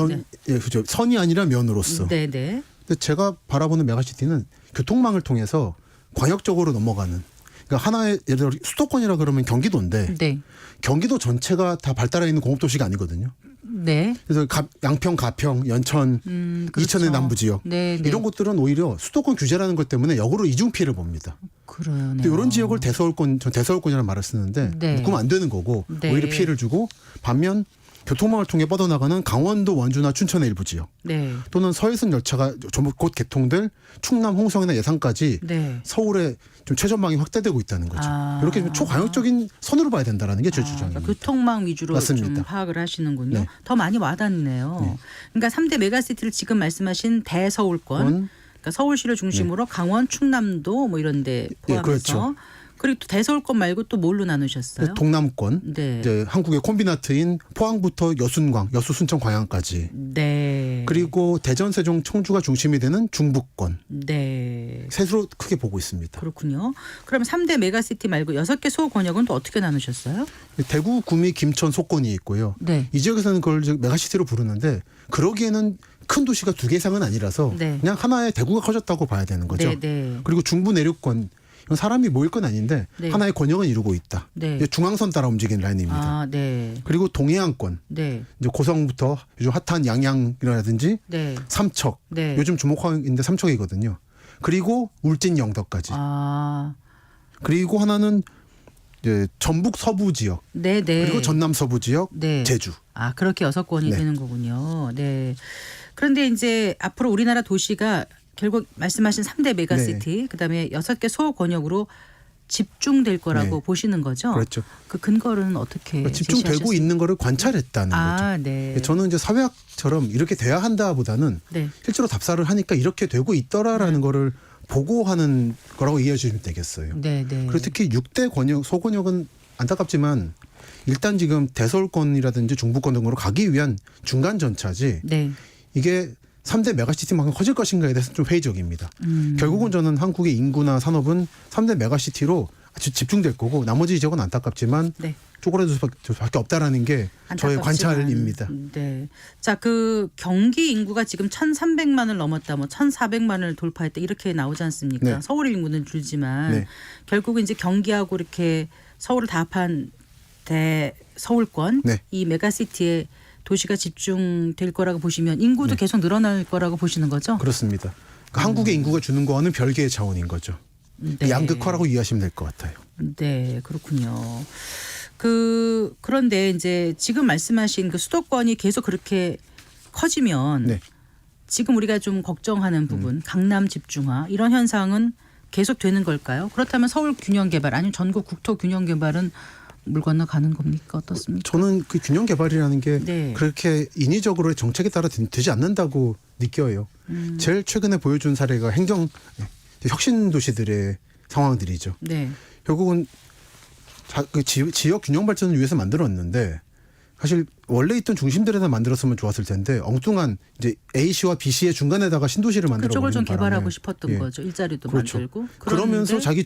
예, 그죠. 선이 아니라 면으로서. 네네. 근데 제가 바라보는 메가시티는 교통망을 통해서 광역적으로 넘어가는. 그러니까 하나의 예를 들어 수도권이라 그러면 경기도인데 네. 경기도 전체가 다 발달해 있는 공업도시가 아니거든요. 네. 그래서 양평, 가평, 연천, 그렇죠. 이천의 남부 지역 네, 네. 이런 곳들은 오히려 수도권 규제라는 것 때문에 역으로 이중 피해를 봅니다. 그러네요. 근데 이런 지역을 전 대서울권이라는 말을 쓰는데 네. 묶으면 안 되는 거고 네. 오히려 피해를 주고 반면 교통망을 통해 뻗어나가는 강원도 원주나 춘천의 일부 지역 네. 또는 서해선 열차가 전부 곧 개통될 충남 홍성이나 예산까지 네. 서울에 좀 최전망이 확대되고 있다는 거죠. 아. 이렇게 좀 초광역적인 선으로 봐야 된다는 게 제 주장입니다. 교통망 위주로 맞습니다. 좀 파악을 하시는군요. 네. 더 많이 와닿네요. 그러니까 3대 메가시티를 지금 말씀하신 대서울권, 그러니까 서울시를 중심으로 강원, 충남도 뭐 이런 데 포함해서 그렇죠. 그리고 또 대서울권 말고 또 뭘로 나누셨어요? 동남권, 네. 이제 한국의 콤비나트인 포항부터 여순광, 여수, 순천, 광양까지. 네. 그리고 대전, 세종, 청주가 중심이 되는 중부권. 네. 셋으로 크게 보고 있습니다. 그렇군요. 그럼 3대 메가시티 말고 6개 소권역은 또 어떻게 나누셨어요? 대구, 구미, 김천, 속권이 있고요. 네. 이 지역에서는 그걸 이제 메가시티로 부르는데 그러기에는 큰 도시가 2개 이상은 아니라서 네. 그냥 하나의 대구가 커졌다고 봐야 되는 거죠. 네, 네. 그리고 중부 내륙권 이건 사람이 모일 건 아닌데 네. 하나의 권역은 이루고 있다. 네. 이게 중앙선 따라 움직이는 라인입니다. 아, 네. 그리고 동해안권 네. 이제 고성부터 요즘 핫한 양양이라든지 네. 삼척 네. 요즘 주목하는데 삼척이거든요. 그리고 울진 영덕까지. 아. 그리고 하나는 이제 전북 서부 지역 네, 네. 그리고 전남 서부 지역 네. 제주. 아, 그렇게 6권이 네. 되는 거군요. 네. 그런데 이제 앞으로 우리나라 도시가 결국 말씀하신 3대 메가시티 그다음에 6개 소권역으로 집중될 거라고 네. 보시는 거죠? 그렇죠. 그 근거는 어떻게 집중되고 제시하셨습니까? 있는 거를 관찰했다는 아, 거죠. 네. 저는 이제 사회학처럼 이렇게 돼야 한다보다는 네. 실제로 답사를 하니까 이렇게 되고 있더라라는 거를 보고하는 거라고 이해해 주시면 되겠어요. 네, 네. 그리고 특히 6대 권역, 소권역은 안타깝지만 일단 지금 대서울권이라든지 중부권 등으로 가기 위한 중간 전차지 네. 이게 3대 메가시티만큼 커질 것인가에 대해서 좀 회의적입니다. 결국은 저는 한국의 인구나 산업은 3대 메가시티로 아주 집중될 거고 나머지 지역은 안타깝지만 네. 쪼그라들 수밖에 없다라는 게 저의 안타깝지만. 관찰입니다. 네. 자, 그 경기 인구가 지금 1,300만을 넘었다, 뭐 1,400만을 돌파했다 이렇게 나오지 않습니까? 네. 서울 인구는 줄지만 네. 결국은 이제 경기하고 이렇게 서울을 다 합한 대서울권 네. 이 메가시티에 도시가 집중될 거라고 보시면 인구도 네. 계속 늘어날 거라고 보시는 거죠? 그렇습니다. 그러니까 한국의 인구가 주는 거와는 별개의 차원인 거죠. 네. 양극화라고 이해하시면 될 것 같아요. 네, 그렇군요. 그런데 이제 지금 말씀하신 그 수도권이 계속 그렇게 커지면 네. 지금 우리가 좀 걱정하는 부분, 강남 집중화 이런 현상은 계속 되는 걸까요? 그렇다면 서울 균형 개발 아니면 전국 국토 균형 개발은 물 건너 가는 겁니까? 어떻습니까? 저는 그 균형 개발이라는 게 네. 그렇게 인위적으로 정책에 따라 되지 않는다고 느껴요. 제일 최근에 보여준 사례가 혁신 도시들의 상황들이죠. 네. 결국은 그 지역 균형 발전을 위해서 만들었는데 사실 원래 있던 중심들에다 만들었으면 좋았을 텐데 엉뚱한 이제 A시와 B시의 중간에다가 신도시를 만들어 그쪽을 좀 버리는 개발하고 바람에 싶었던 예. 거죠. 일자리도 그렇죠. 만들고. 그러면서 자기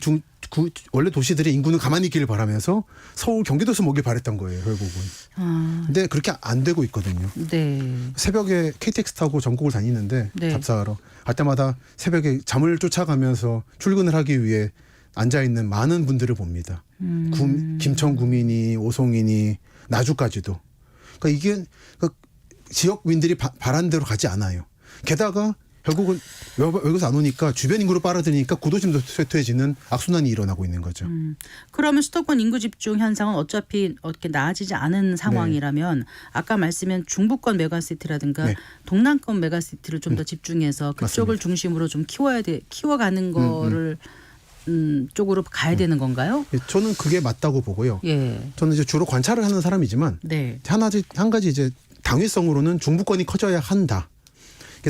원래 도시들의 인구는 가만히 있기를 바라면서 서울 경기도에서 오길 바랬던 거예요. 결국은. 근데 그렇게 안 되고 있거든요. 네. 새벽에 KTX 타고 전국을 다니는데 네. 답사하러 할 때마다 새벽에 잠을 쫓아가면서 출근을 하기 위해 앉아있는 많은 분들을 봅니다. 김천구민이 오송이니 나주까지도. 그러니까 이게 지역민들이 바란 대로 가지 않아요. 게다가 결국은 외국에서 안 오니까 주변 인구로 빨아들이니까 구도심도 쇠퇴해지는 악순환이 일어나고 있는 거죠. 그러면 수도권 인구 집중 현상은 어차피 어떻게 나아지지 않은 상황이라면 아까 말씀한 중부권 메가시티라든가 네. 동남권 메가시티를 좀 더 집중해서 그쪽을 중심으로 좀 키워가는 거를 쪽으로 가야 되는 건가요? 예, 저는 그게 맞다고 보고요. 예. 저는 이제 주로 관찰을 하는 사람이지만 네. 한 가지 이제 당위성으로는 중부권이 커져야 한다.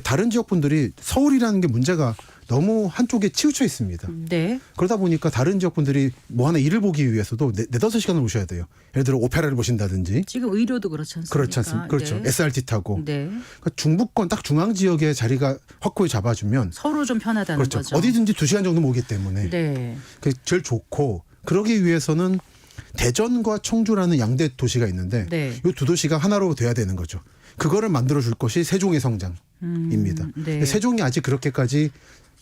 다른 지역분들이 서울이라는 게 문제가 너무 한쪽에 치우쳐 있습니다. 네. 그러다 보니까 다른 지역분들이 뭐 하나 일을 보기 위해서도 4-5시간을 오셔야 돼요. 예를 들어 오페라를 보신다든지. 지금 의료도 그렇지 않습니까? 그렇지 않습니까? 그렇죠. 네. SRT 타고. 네. 그러니까 중부권 딱 중앙 지역에 자리가 확고히 잡아주면 서로 좀 편하다는 그렇죠. 거죠. 어디든지 2시간 정도 오기 때문에 네. 그게 제일 좋고 그러기 위해서는 대전과 청주라는 양대 도시가 있는데 네. 이 두 도시가 하나로 돼야 되는 거죠. 그거를 만들어줄 것이 세종의 성장입니다. 네. 세종이 아직 그렇게까지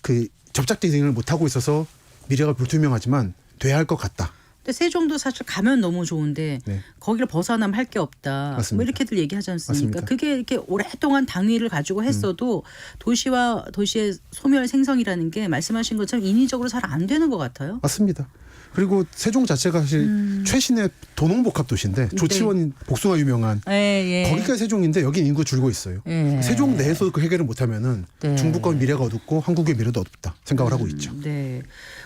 그 접착제딩을 못하고 있어서 미래가 불투명하지만 돼야 할 것 같다. 근데 세종도 사실 가면 너무 좋은데 네. 거기를 벗어나면 할 게 없다. 맞습니다. 뭐 이렇게들 얘기하지 않습니까? 맞습니다. 그게 이렇게 오랫동안 당위를 가지고 했어도 도시와 도시의 소멸 생성이라는 게 말씀하신 것처럼 인위적으로 잘 안 되는 것 같아요. 맞습니다. 그리고 세종 자체가 사실 최신의 도농복합 도시인데 조치원 복숭아 유명한 예, 예. 거기가 세종인데 여긴 인구 줄고 있어요. 예. 세종 내에서 그 해결을 못하면은 네. 중부권 미래가 어둡고 한국의 미래도 어둡다 생각을 하고 있죠. 네.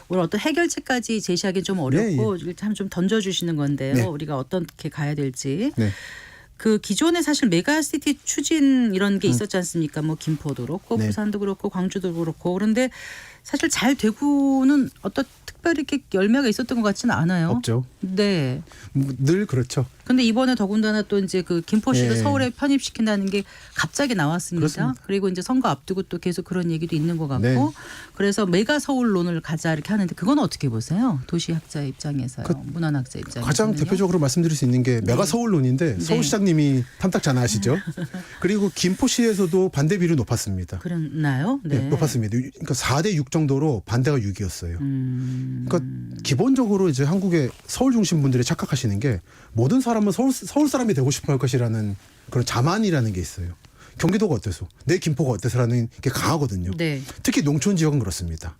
오늘 어떤 해결책까지 제시하기 좀 어렵고 참 좀 던져주시는 건데요. 네. 우리가 어떻게 가야 될지. 네. 그 기존에 사실 메가시티 추진 이런 게 있었지 않습니까? 뭐 김포도 그렇고 네. 부산도 그렇고 광주도 그렇고 그런데 사실 잘 되고는 어떤 특별히 이렇게 열매가 있었던 것 같지는 않아요. 없죠. 네. 늘 그렇죠. 근데 이번에 더군다나 또 이제 그 김포시를 예. 서울에 편입시킨다는 게 갑자기 나왔습니다. 그렇습니다. 그리고 이제 선거 앞두고 또 계속 그런 얘기도 있는 것 같고 네. 그래서 메가 서울론을 가자 이렇게 하는데 그건 어떻게 보세요? 도시학자 입장에서요. 문헌학자 입장에서 가장 대표적으로 말씀드릴 수 있는 게 메가 서울론인데 네. 서울시장님이 탐탁 잘 아시죠? 그리고 김포시에서도 반대 비율이 높았습니다. 그랬나요? 네. 높았습니다. 그러니까 4대6 정도로 반대가 6이었어요. 그러니까 기본적으로 이제 한국의 서울 중심 분들이 착각하시는 게 모든 사람은 서울 사람이 되고 싶어 할 것이라는 그런 자만이라는 게 있어요. 경기도가 어때서? 내 김포가 어때서라는 게 강하거든요. 네. 특히 농촌 지역은 그렇습니다.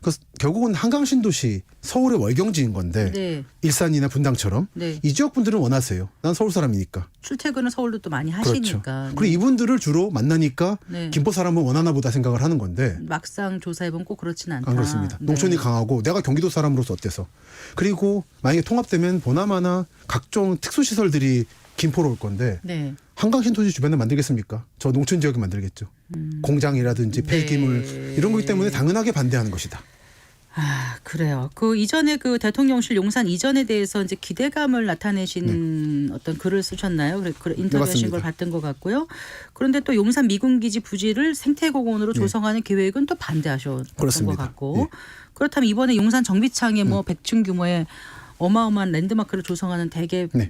그래서 결국은 한강 신도시 서울의 월경지인 건데 네. 일산이나 분당처럼 네. 이 지역 분들은 원하세요. 난 서울 사람이니까. 출퇴근을 서울도 또 많이 그렇죠. 하시니까. 그리고 이분들을 주로 만나니까 네. 김포 사람은 원하나 보다 생각을 하는 건데 막상 조사해보면 꼭 그렇진 않다. 안 그렇습니다. 네. 농촌이 강하고 내가 경기도 사람으로서 어때서. 그리고 만약에 통합되면 보나마나 각종 특수시설들이 김포로 올 건데 네. 한강 신도시 주변에 만들겠습니까? 저 농촌 지역에 만들겠죠. 공장이라든지 폐기물 네. 이런 거기 때문에 당연하게 반대하는 것이다. 아, 그래요. 그 이전에 그 대통령실 용산 이전에 대해서 이제 기대감을 나타내신 어떤 글을 쓰셨나요? 인터뷰하신 맞습니다. 걸 봤던 것 같고요. 그런데 또 용산 미군기지 부지를 생태공원으로 조성하는 계획은 또 반대하셨던 것 그렇습니다. 같고. 예. 그렇다면 이번에 용산 정비창에 뭐 100층 규모의 어마어마한 랜드마크를 조성하는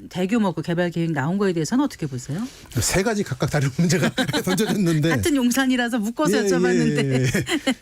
대규모 그 개발 계획 나온 거에 대해서는 어떻게 보세요? 세 가지 각각 다른 문제가 던져졌는데 같은 용산이라서 묶어서 예, 여쭤봤는데. 예, 예.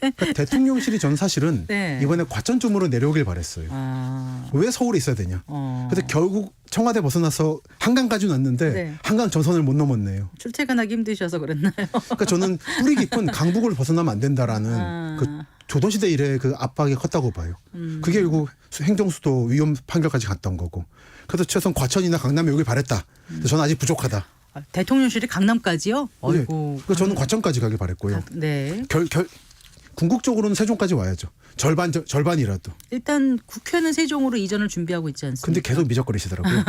그러니까 대통령실이 전 사실은 네. 이번에 과천쯤으로 내려오길 바랬어요. 아, 왜 서울에 있어야 되냐. 어. 그래서 결국 청와대 벗어나서 한강까지 왔는데 네. 한강 전선을 못 넘었네요. 출퇴근하기 힘드셔서 그랬나요? 그러니까 저는 뿌리 깊은 강북을 벗어나면 안 된다라는 아. 그 조선시대 이래 그 압박이 컸다고 봐요. 그게 결국 행정수도 위헌 판결까지 갔던 거고. 그래서 최소한 과천이나 강남에 오길 바랬다. 근데 저는 아직 부족하다. 아, 대통령실이 강남까지요? 어이고. 네. 그래서 저는 과천까지 가길 바랬고요. 네. 궁극적으로는 세종까지 와야죠. 절반이라도. 일단 국회는 세종으로 이전을 준비하고 있지 않습니까? 근데 계속 미적거리시더라고요.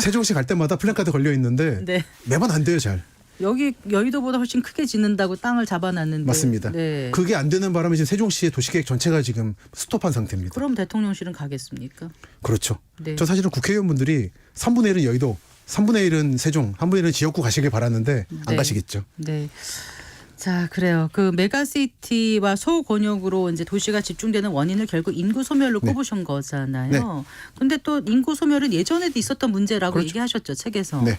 세종시 갈 때마다 플랜카드 걸려 있는데 네. 매번 안 돼요, 잘. 여기 여의도보다 훨씬 크게 짓는다고 땅을 잡아놨는데. 맞습니다. 네. 그게 안 되는 바람에 지금 세종시의 도시계획 전체가 지금 스톱한 상태입니다. 그럼 대통령실은 가겠습니까? 그렇죠. 네. 저 사실은 국회의원분들이 3분의 1은 여의도, 3분의 1은 세종, 3분의 1은 지역구 가시길 바라는데 안 네. 가시겠죠. 네. 자, 그래요. 그 메가시티와 소곤역으로 이제 도시가 집중되는 원인을 결국 인구 소멸로 네. 꼽으신 거잖아요. 네. 근데 또 인구 소멸은 예전에도 있었던 문제라고 그렇죠. 얘기하셨죠, 책에서. 네.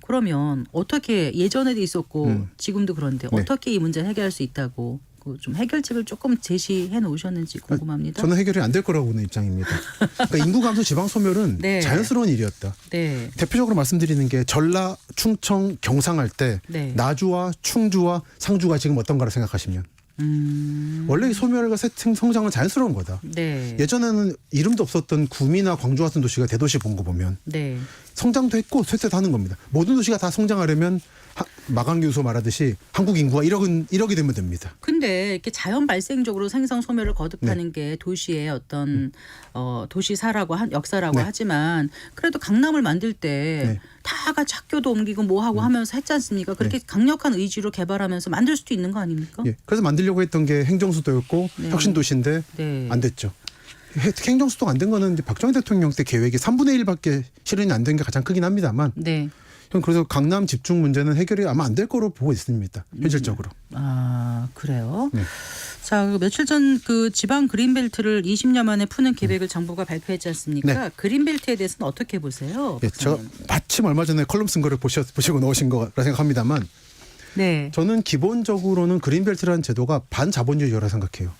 그러면 어떻게 예전에도 있었고 지금도 그런데 네. 어떻게 이 문제를 해결할 수 있다고 그 좀 해결책을 조금 제시해 놓으셨는지 궁금합니다. 저는 해결이 안 될 거라고 보는 입장입니다. 그러니까 인구 감소 지방 소멸은 네. 자연스러운 일이었다. 네. 대표적으로 말씀드리는 게 전라, 충청, 경상할 때 네. 나주와 충주와 상주가 지금 어떤가를 생각하시면 원래 이 소멸과 성장은 자연스러운 거다. 네. 예전에는 이름도 없었던 구미나 광주 같은 도시가 대도시 본 거 보면 네. 성장도 했고 쇠퇴도 하는 겁니다. 모든 도시가 다 성장하려면 마강 교수 말하듯이 한국 인구가 1억이 되면 됩니다. 근데 이렇게 자연 발생적으로 생성 소멸을 거듭하는 게 도시의 어떤 도시사라고 역사라고 네. 하지만 그래도 강남을 만들 때 다 같이 학교도 옮기고 뭐 하고 하면서 했지 않습니까? 그렇게 강력한 의지로 개발하면서 만들 수도 있는 거 아닙니까? 예, 그래서 만들려고 했던 게 행정수도였고 네. 혁신도시인데 네. 안 됐죠. 행정수도가 안 된 거는 이제 박정희 대통령 때 계획이 3분의 1밖에 실현이 안 된 게 가장 크긴 합니다만 네. 저는 그래서 강남 집중 문제는 해결이 아마 안 될 거로 보고 있습니다. 현실적으로. 아, 그래요? 네. 자, 며칠 전 그 지방 그린벨트를 20년 만에 푸는 계획을 정부가 발표했지 않습니까? 그린벨트에 대해서는 어떻게 보세요? 예, 제가 박사님? 마침 얼마 전에 컬럼 쓴 거를 보시고 넣으신 거라 생각합니다만 네. 저는 기본적으로는 그린벨트라는 제도가 반자본주의라 생각해요.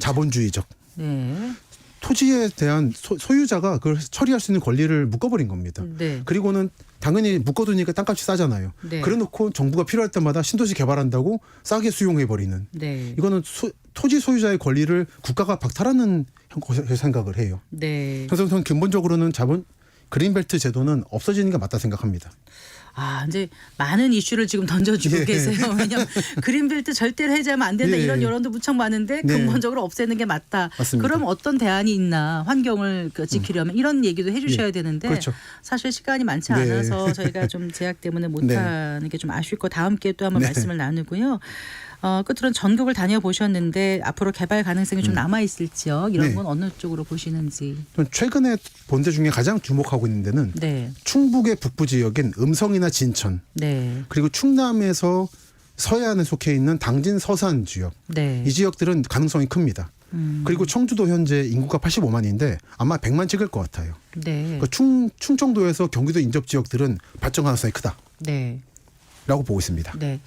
자본주의적. 네. 토지에 대한 소유자가 그걸 처리할 수 있는 권리를 묶어버린 겁니다. 네. 그리고는 당연히 묶어두니까 땅값이 싸잖아요. 네. 그래놓고 정부가 필요할 때마다 신도시 개발한다고 싸게 수용해버리는. 네. 이거는 토지 소유자의 권리를 국가가 박탈하는 생각을 해요. 네. 그래서 저는 근본적으로는 그린벨트 제도는 없어지는 게 맞다 생각합니다. 아, 이제 많은 이슈를 지금 던져주고 예. 계세요. 왜냐하면 그린벨트 절대로 해제하면 안 된다 예. 이런 여론도 무척 많은데 네. 근본적으로 없애는 게 맞다. 맞습니다. 그럼 어떤 대안이 있나 환경을 지키려면 이런 얘기도 해주셔야 되는데 그렇죠. 사실 시간이 많지 네. 않아서 저희가 좀 제약 때문에 못하는 게 좀 아쉽고 다음 기회에 또 한번 네. 말씀을 나누고요. 끝으로는 전국을 다녀보셨는데 앞으로 개발 가능성이 좀 남아있을 지역 이런 네. 건 어느 쪽으로 보시는지. 저는 최근에 본 데 중에 가장 주목하고 있는 데는 네. 충북의 북부 지역인 음성이나 진천 네. 그리고 충남에서 서해안에 속해 있는 당진 서산 지역 네. 이 지역들은 가능성이 큽니다. 그리고 청주도 현재 인구가 85만인데 아마 100만 찍을 것 같아요. 네. 그러니까 충청도에서 경기도 인접 지역들은 발전 가능성이 크다라고 네. 보고 있습니다. 네.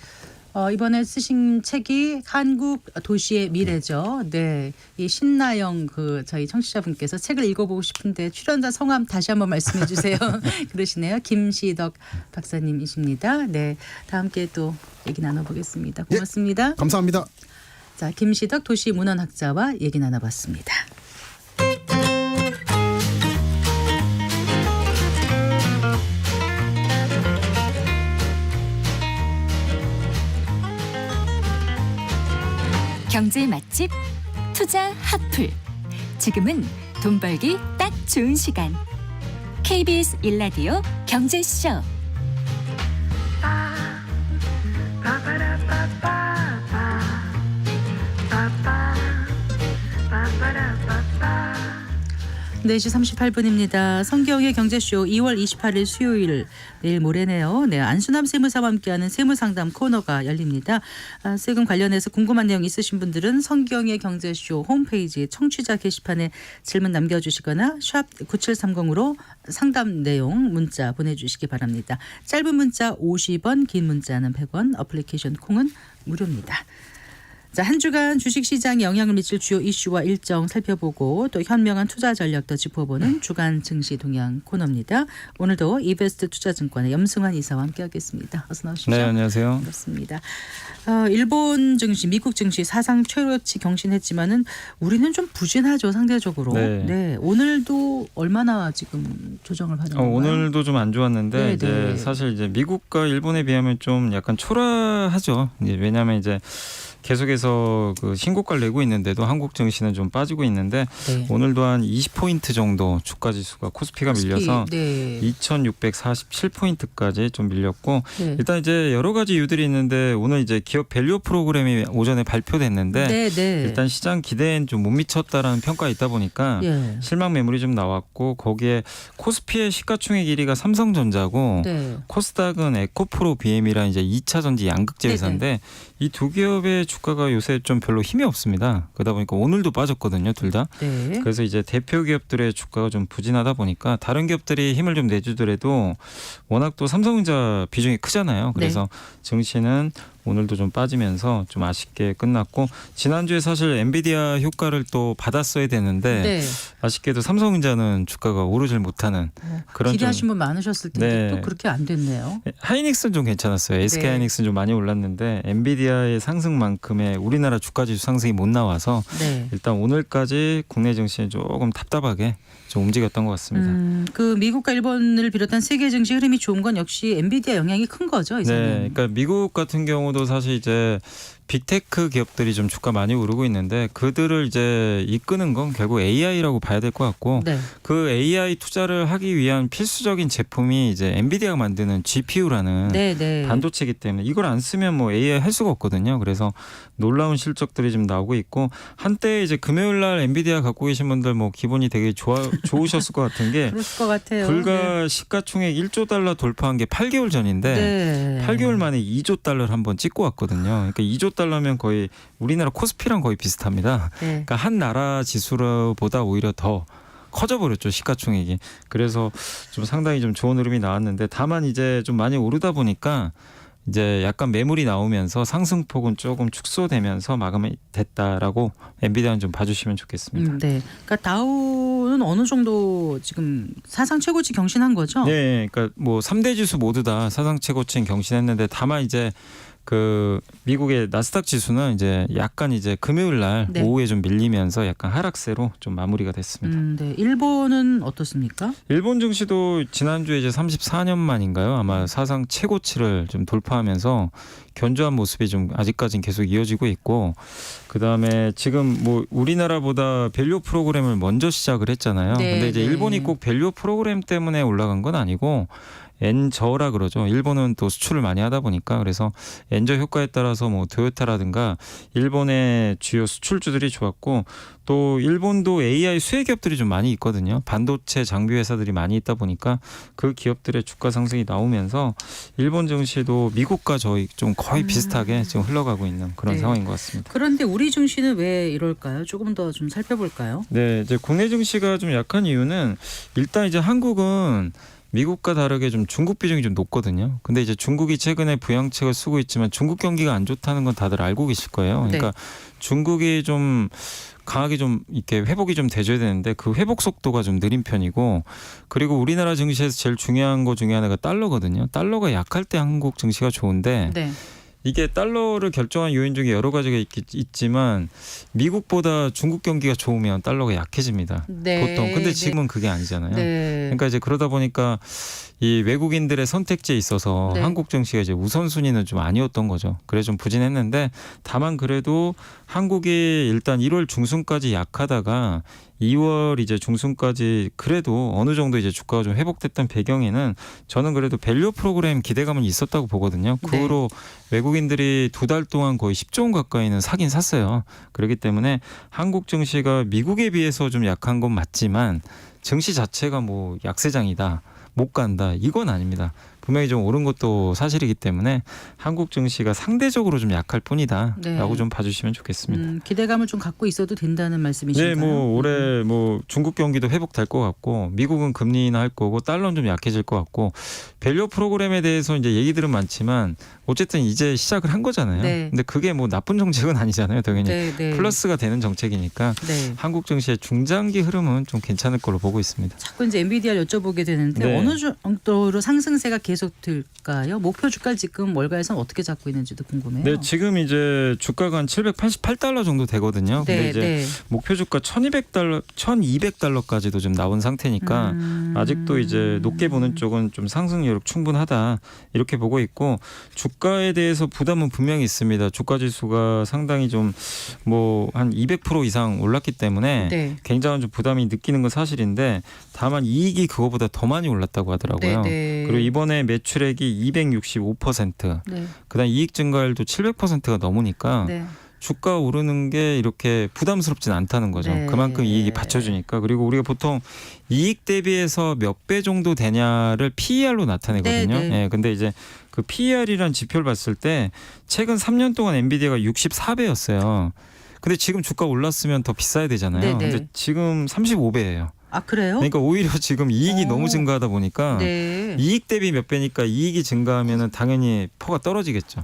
이번에 쓰신 책이 한국 도시의 미래죠. 네. 이 신나영 저희 청취자분께서 책을 읽어보고 싶은데 출연자 성함 다시 한번 말씀해 주세요. 그러시네요. 김시덕 박사님이십니다. 네. 다음 기회에 또 얘기 나눠보겠습니다. 고맙습니다. 감사합니다. 자, 김시덕 도시문헌학자와 얘기 나눠봤습니다. 경제 맛집 투자 핫플. 지금은 돈 벌기 딱 좋은 시간. KBS 1라디오 경제쇼. Ba-ba-da-ba-ba-ba. Ba-ba. Ba-ba-da. 4시 38분입니다. 성경의 경제쇼 2월 28일 수요일 내일 모레네요. 네, 안수남 세무사와 함께하는 세무상담 코너가 열립니다. 세금 관련해서 궁금한 내용 있으신 분들은 성경의 경제쇼 홈페이지 청취자 게시판에 질문 남겨주시거나 샵 9730으로 상담 내용 문자 보내주시기 바랍니다. 짧은 문자 50원, 긴 문자는 100원, 어플리케이션 콩은 무료입니다. 자, 한 주간 주식시장에 영향을 미칠 주요 이슈와 일정 살펴보고 또 현명한 투자 전략도 짚어보는 주간 증시 동향 코너입니다. 오늘도 이베스트 투자증권의 염승환 이사와 함께하겠습니다. 어서 나오시죠. 네, 안녕하세요. 반갑습니다. 일본 증시, 미국 증시 사상 최고치 경신했지만은 우리는 좀 부진하죠, 상대적으로. 네. 오늘도 얼마나 지금 조정을 받은 건가요? 오늘도 좀 안 좋았는데 네, 이제 네. 사실 이제 미국과 일본에 비하면 좀 약간 초라하죠. 이제 왜냐하면 이제 계속해서 그 신고가를 내고 있는데도 한국 증시는 좀 빠지고 있는데 네. 오늘도 한 20포인트 정도 주가 지수가 코스피가 밀려서 네. 2,647포인트까지 좀 밀렸고 네. 일단 이제 여러 가지 이유들이 있는데 오늘 이제 기업 밸류 프로그램이 오전에 발표됐는데 네, 네. 일단 시장 기대엔 좀 못 미쳤다라는 평가가 있다 보니까 예. 실망 매물이 좀 나왔고 거기에 코스피의 시가총액 1위가 삼성전자고 네. 코스닥은 에코프로 BM이라는 이제 2차 전지 양극재 회사인데 이 두 기업의 주가가 요새 좀 별로 힘이 없습니다. 그러다 보니까 오늘도 빠졌거든요, 둘 다. 네. 그래서 이제 대표 기업들의 주가가 좀 부진하다 보니까 다른 기업들이 힘을 좀 내주더라도 워낙 또 삼성전자 비중이 크잖아요. 그래서 증시는 오늘도 좀 빠지면서 좀 아쉽게 끝났고 지난주에 사실 엔비디아 효과를 또 받았어야 되는데 네. 아쉽게도 삼성전자는 주가가 오르질 못하는 그런 기대하신 분 많으셨을 텐데 네. 또 그렇게 안 됐네요. 하이닉스는 좀 괜찮았어요. SK 하이닉스는 좀 많이 올랐는데 엔비디아의 상승만큼의 우리나라 주가지수 상승이 못 나와서 네. 일단 오늘까지 국내 증시는 조금 답답하게 좀 움직였던 것 같습니다. 그 미국과 일본을 비롯한 세계 증시 흐름이 좋은 건 역시 엔비디아 영향이 큰 거죠, 이사님. 네, 그러니까 미국 같은 경우도 사실 이제 빅테크 기업들이 좀 주가 많이 오르고 있는데 그들을 이제 이끄는 건 결국 AI라고 봐야 될 것 같고 네. 그 AI 투자를 하기 위한 필수적인 제품이 이제 엔비디아가 만드는 GPU라는 네, 네. 반도체이기 때문에 이걸 안 쓰면 뭐 AI 할 수가 없거든요. 그래서 놀라운 실적들이 좀 나오고 있고 한때 이제 금요일 날 엔비디아 갖고 계신 분들 뭐 기분이 되게 좋으셨을 것 같은 게 그랬을 것 같아요. 불과 시가총액 1조 달러 돌파한 게 8개월 전인데 네. 8개월 만에 2조 달러를 한번 찍고 왔거든요. 그러니까 2조 달러면 거의 우리나라 코스피랑 거의 비슷합니다. 네. 그러니까 한 나라 지수보다 오히려 더 커져버렸죠, 시가총액이. 그래서 좀 상당히 좀 좋은 흐름이 나왔는데 다만 이제 좀 많이 오르다 보니까 이제 약간 매물이 나오면서 상승폭은 조금 축소되면서 마감이 됐다라고 엔비디아는 좀 봐주시면 좋겠습니다. 네. 그러니까 다우는 어느 정도 지금 사상 최고치 경신한 거죠? 네, 그러니까 뭐 3대 지수 모두 다 사상 최고치인 경신했는데 다만 이제 그 미국의 나스닥 지수는 이제 약간 이제 금요일 날 네. 오후에 좀 밀리면서 약간 하락세로 좀 마무리가 됐습니다. 네. 일본은 어떻습니까? 일본 증시도 지난주에 이제 34년 만인가요? 아마 사상 최고치를 좀 돌파하면서 견조한 모습이 좀 아직까지는 계속 이어지고 있고 그다음에 지금 뭐 우리나라보다 밸류 프로그램을 먼저 시작을 했잖아요. 네, 근데 이제 네. 일본이 꼭 밸류 프로그램 때문에 올라간 건 아니고 엔저라 그러죠. 일본은 또 수출을 많이 하다 보니까 그래서 엔저 효과에 따라서 뭐 토요타라든가 일본의 주요 수출주들이 좋았고 또 일본도 AI 수혜 기업들이 좀 많이 있거든요. 반도체 장비 회사들이 많이 있다 보니까 그 기업들의 주가 상승이 나오면서 일본 증시도 미국과 저희 좀 거의 비슷하게 지금 흘러가고 있는 그런 네. 상황인 것 같습니다. 그런데 우리 증시는 왜 이럴까요? 조금 더 좀 살펴볼까요? 네, 이제 국내 증시가 좀 약한 이유는 일단 이제 한국은 미국과 다르게 좀 중국 비중이 좀 높거든요. 근데 이제 중국이 최근에 부양책을 쓰고 있지만 중국 경기가 안 좋다는 건 다들 알고 계실 거예요. 그러니까 중국이 좀 강하게 좀 이렇게 회복이 좀 돼줘야 되는데 그 회복 속도가 좀 느린 편이고 그리고 우리나라 증시에서 제일 중요한 거 중에 하나가 달러거든요. 달러가 약할 때 한국 증시가 좋은데 네. 이게 달러를 결정한 요인 중에 여러 가지가 있지만 미국보다 중국 경기가 좋으면 달러가 약해집니다. 네. 보통. 근데 지금은 그게 아니잖아요. 네. 그러니까 이제 그러다 보니까 이 외국인들의 선택지에 있어서 네. 한국 증시가 이제 우선순위는 좀 아니었던 거죠. 그래서 좀 부진했는데 다만 그래도 한국이 일단 1월 중순까지 약하다가 2월 이제 중순까지 그래도 어느 정도 이제 주가가 좀 회복됐던 배경에는 저는 그래도 밸류 프로그램 기대감은 있었다고 보거든요. 그 네. 후로 외국인들이 2달 동안 거의 10조 원 가까이는 사긴 샀어요. 그렇기 때문에 한국 증시가 미국에 비해서 좀 약한 건 맞지만 증시 자체가 뭐 약세장이다, 못 간다, 이건 아닙니다. 분명히 좀 오른 것도 사실이기 때문에 한국 증시가 상대적으로 좀 약할 뿐이다라고 네. 좀 봐주시면 좋겠습니다. 기대감을 좀 갖고 있어도 된다는 말씀이신가요? 네, 뭐 올해 뭐 중국 경기도 회복될 것 같고 미국은 금리 인하할 거고 달러는 좀 약해질 것 같고 밸류 프로그램에 대해서 이제 얘기들은 많지만 어쨌든 이제 시작을 한 거잖아요. 네. 근데 그게 뭐 나쁜 정책은 아니잖아요, 당연히. 네, 네. 플러스가 되는 정책이니까 네. 한국 증시의 중장기 흐름은 좀 괜찮을 걸로 보고 있습니다. 자꾸 이제 엔비디아를 여쭤보게 되는데 네. 어느 정도로 상승세가 계속될까요? 목표 주가를 지금 월가에서는 어떻게 잡고 있는지도 궁금해요. 네, 지금 이제 주가가 한 788달러 정도 되거든요. 근데 네, 이제 네. 목표 주가 1200달러까지도 좀 나온 상태니까 아직도 이제 높게 보는 쪽은 좀 상승 여력 충분하다 이렇게 보고 있고 주가에 대해서 부담은 분명히 있습니다. 주가 지수가 상당히 좀 뭐 한 200% 이상 올랐기 때문에 네. 굉장한 좀 부담이 느끼는 건 사실인데 다만 이익이 그거보다 더 많이 올랐다고 하더라고요. 네, 네. 그리고 이번에 매출액이 265%, 네. 그다음 이익 증가율도 700%가 넘으니까 네. 주가 오르는 게 이렇게 부담스럽진 않다는 거죠. 네. 그만큼 이익이 받쳐주니까. 그리고 우리가 보통 이익 대비해서 몇 배 정도 되냐를 PER로 나타내거든요. 네, 네. 예, 근데 이제 그 PER이란 지표를 봤을 때 최근 3년 동안 엔비디아가 64배였어요. 근데 지금 주가 올랐으면 더 비싸야 되잖아요. 네, 네. 근데 지금 35배예요. 아 그래요? 그러니까 오히려 지금 이익이 너무 증가하다 보니까 네. 이익 대비 몇 배니까 이익이 증가하면은 당연히 퍼가 떨어지겠죠.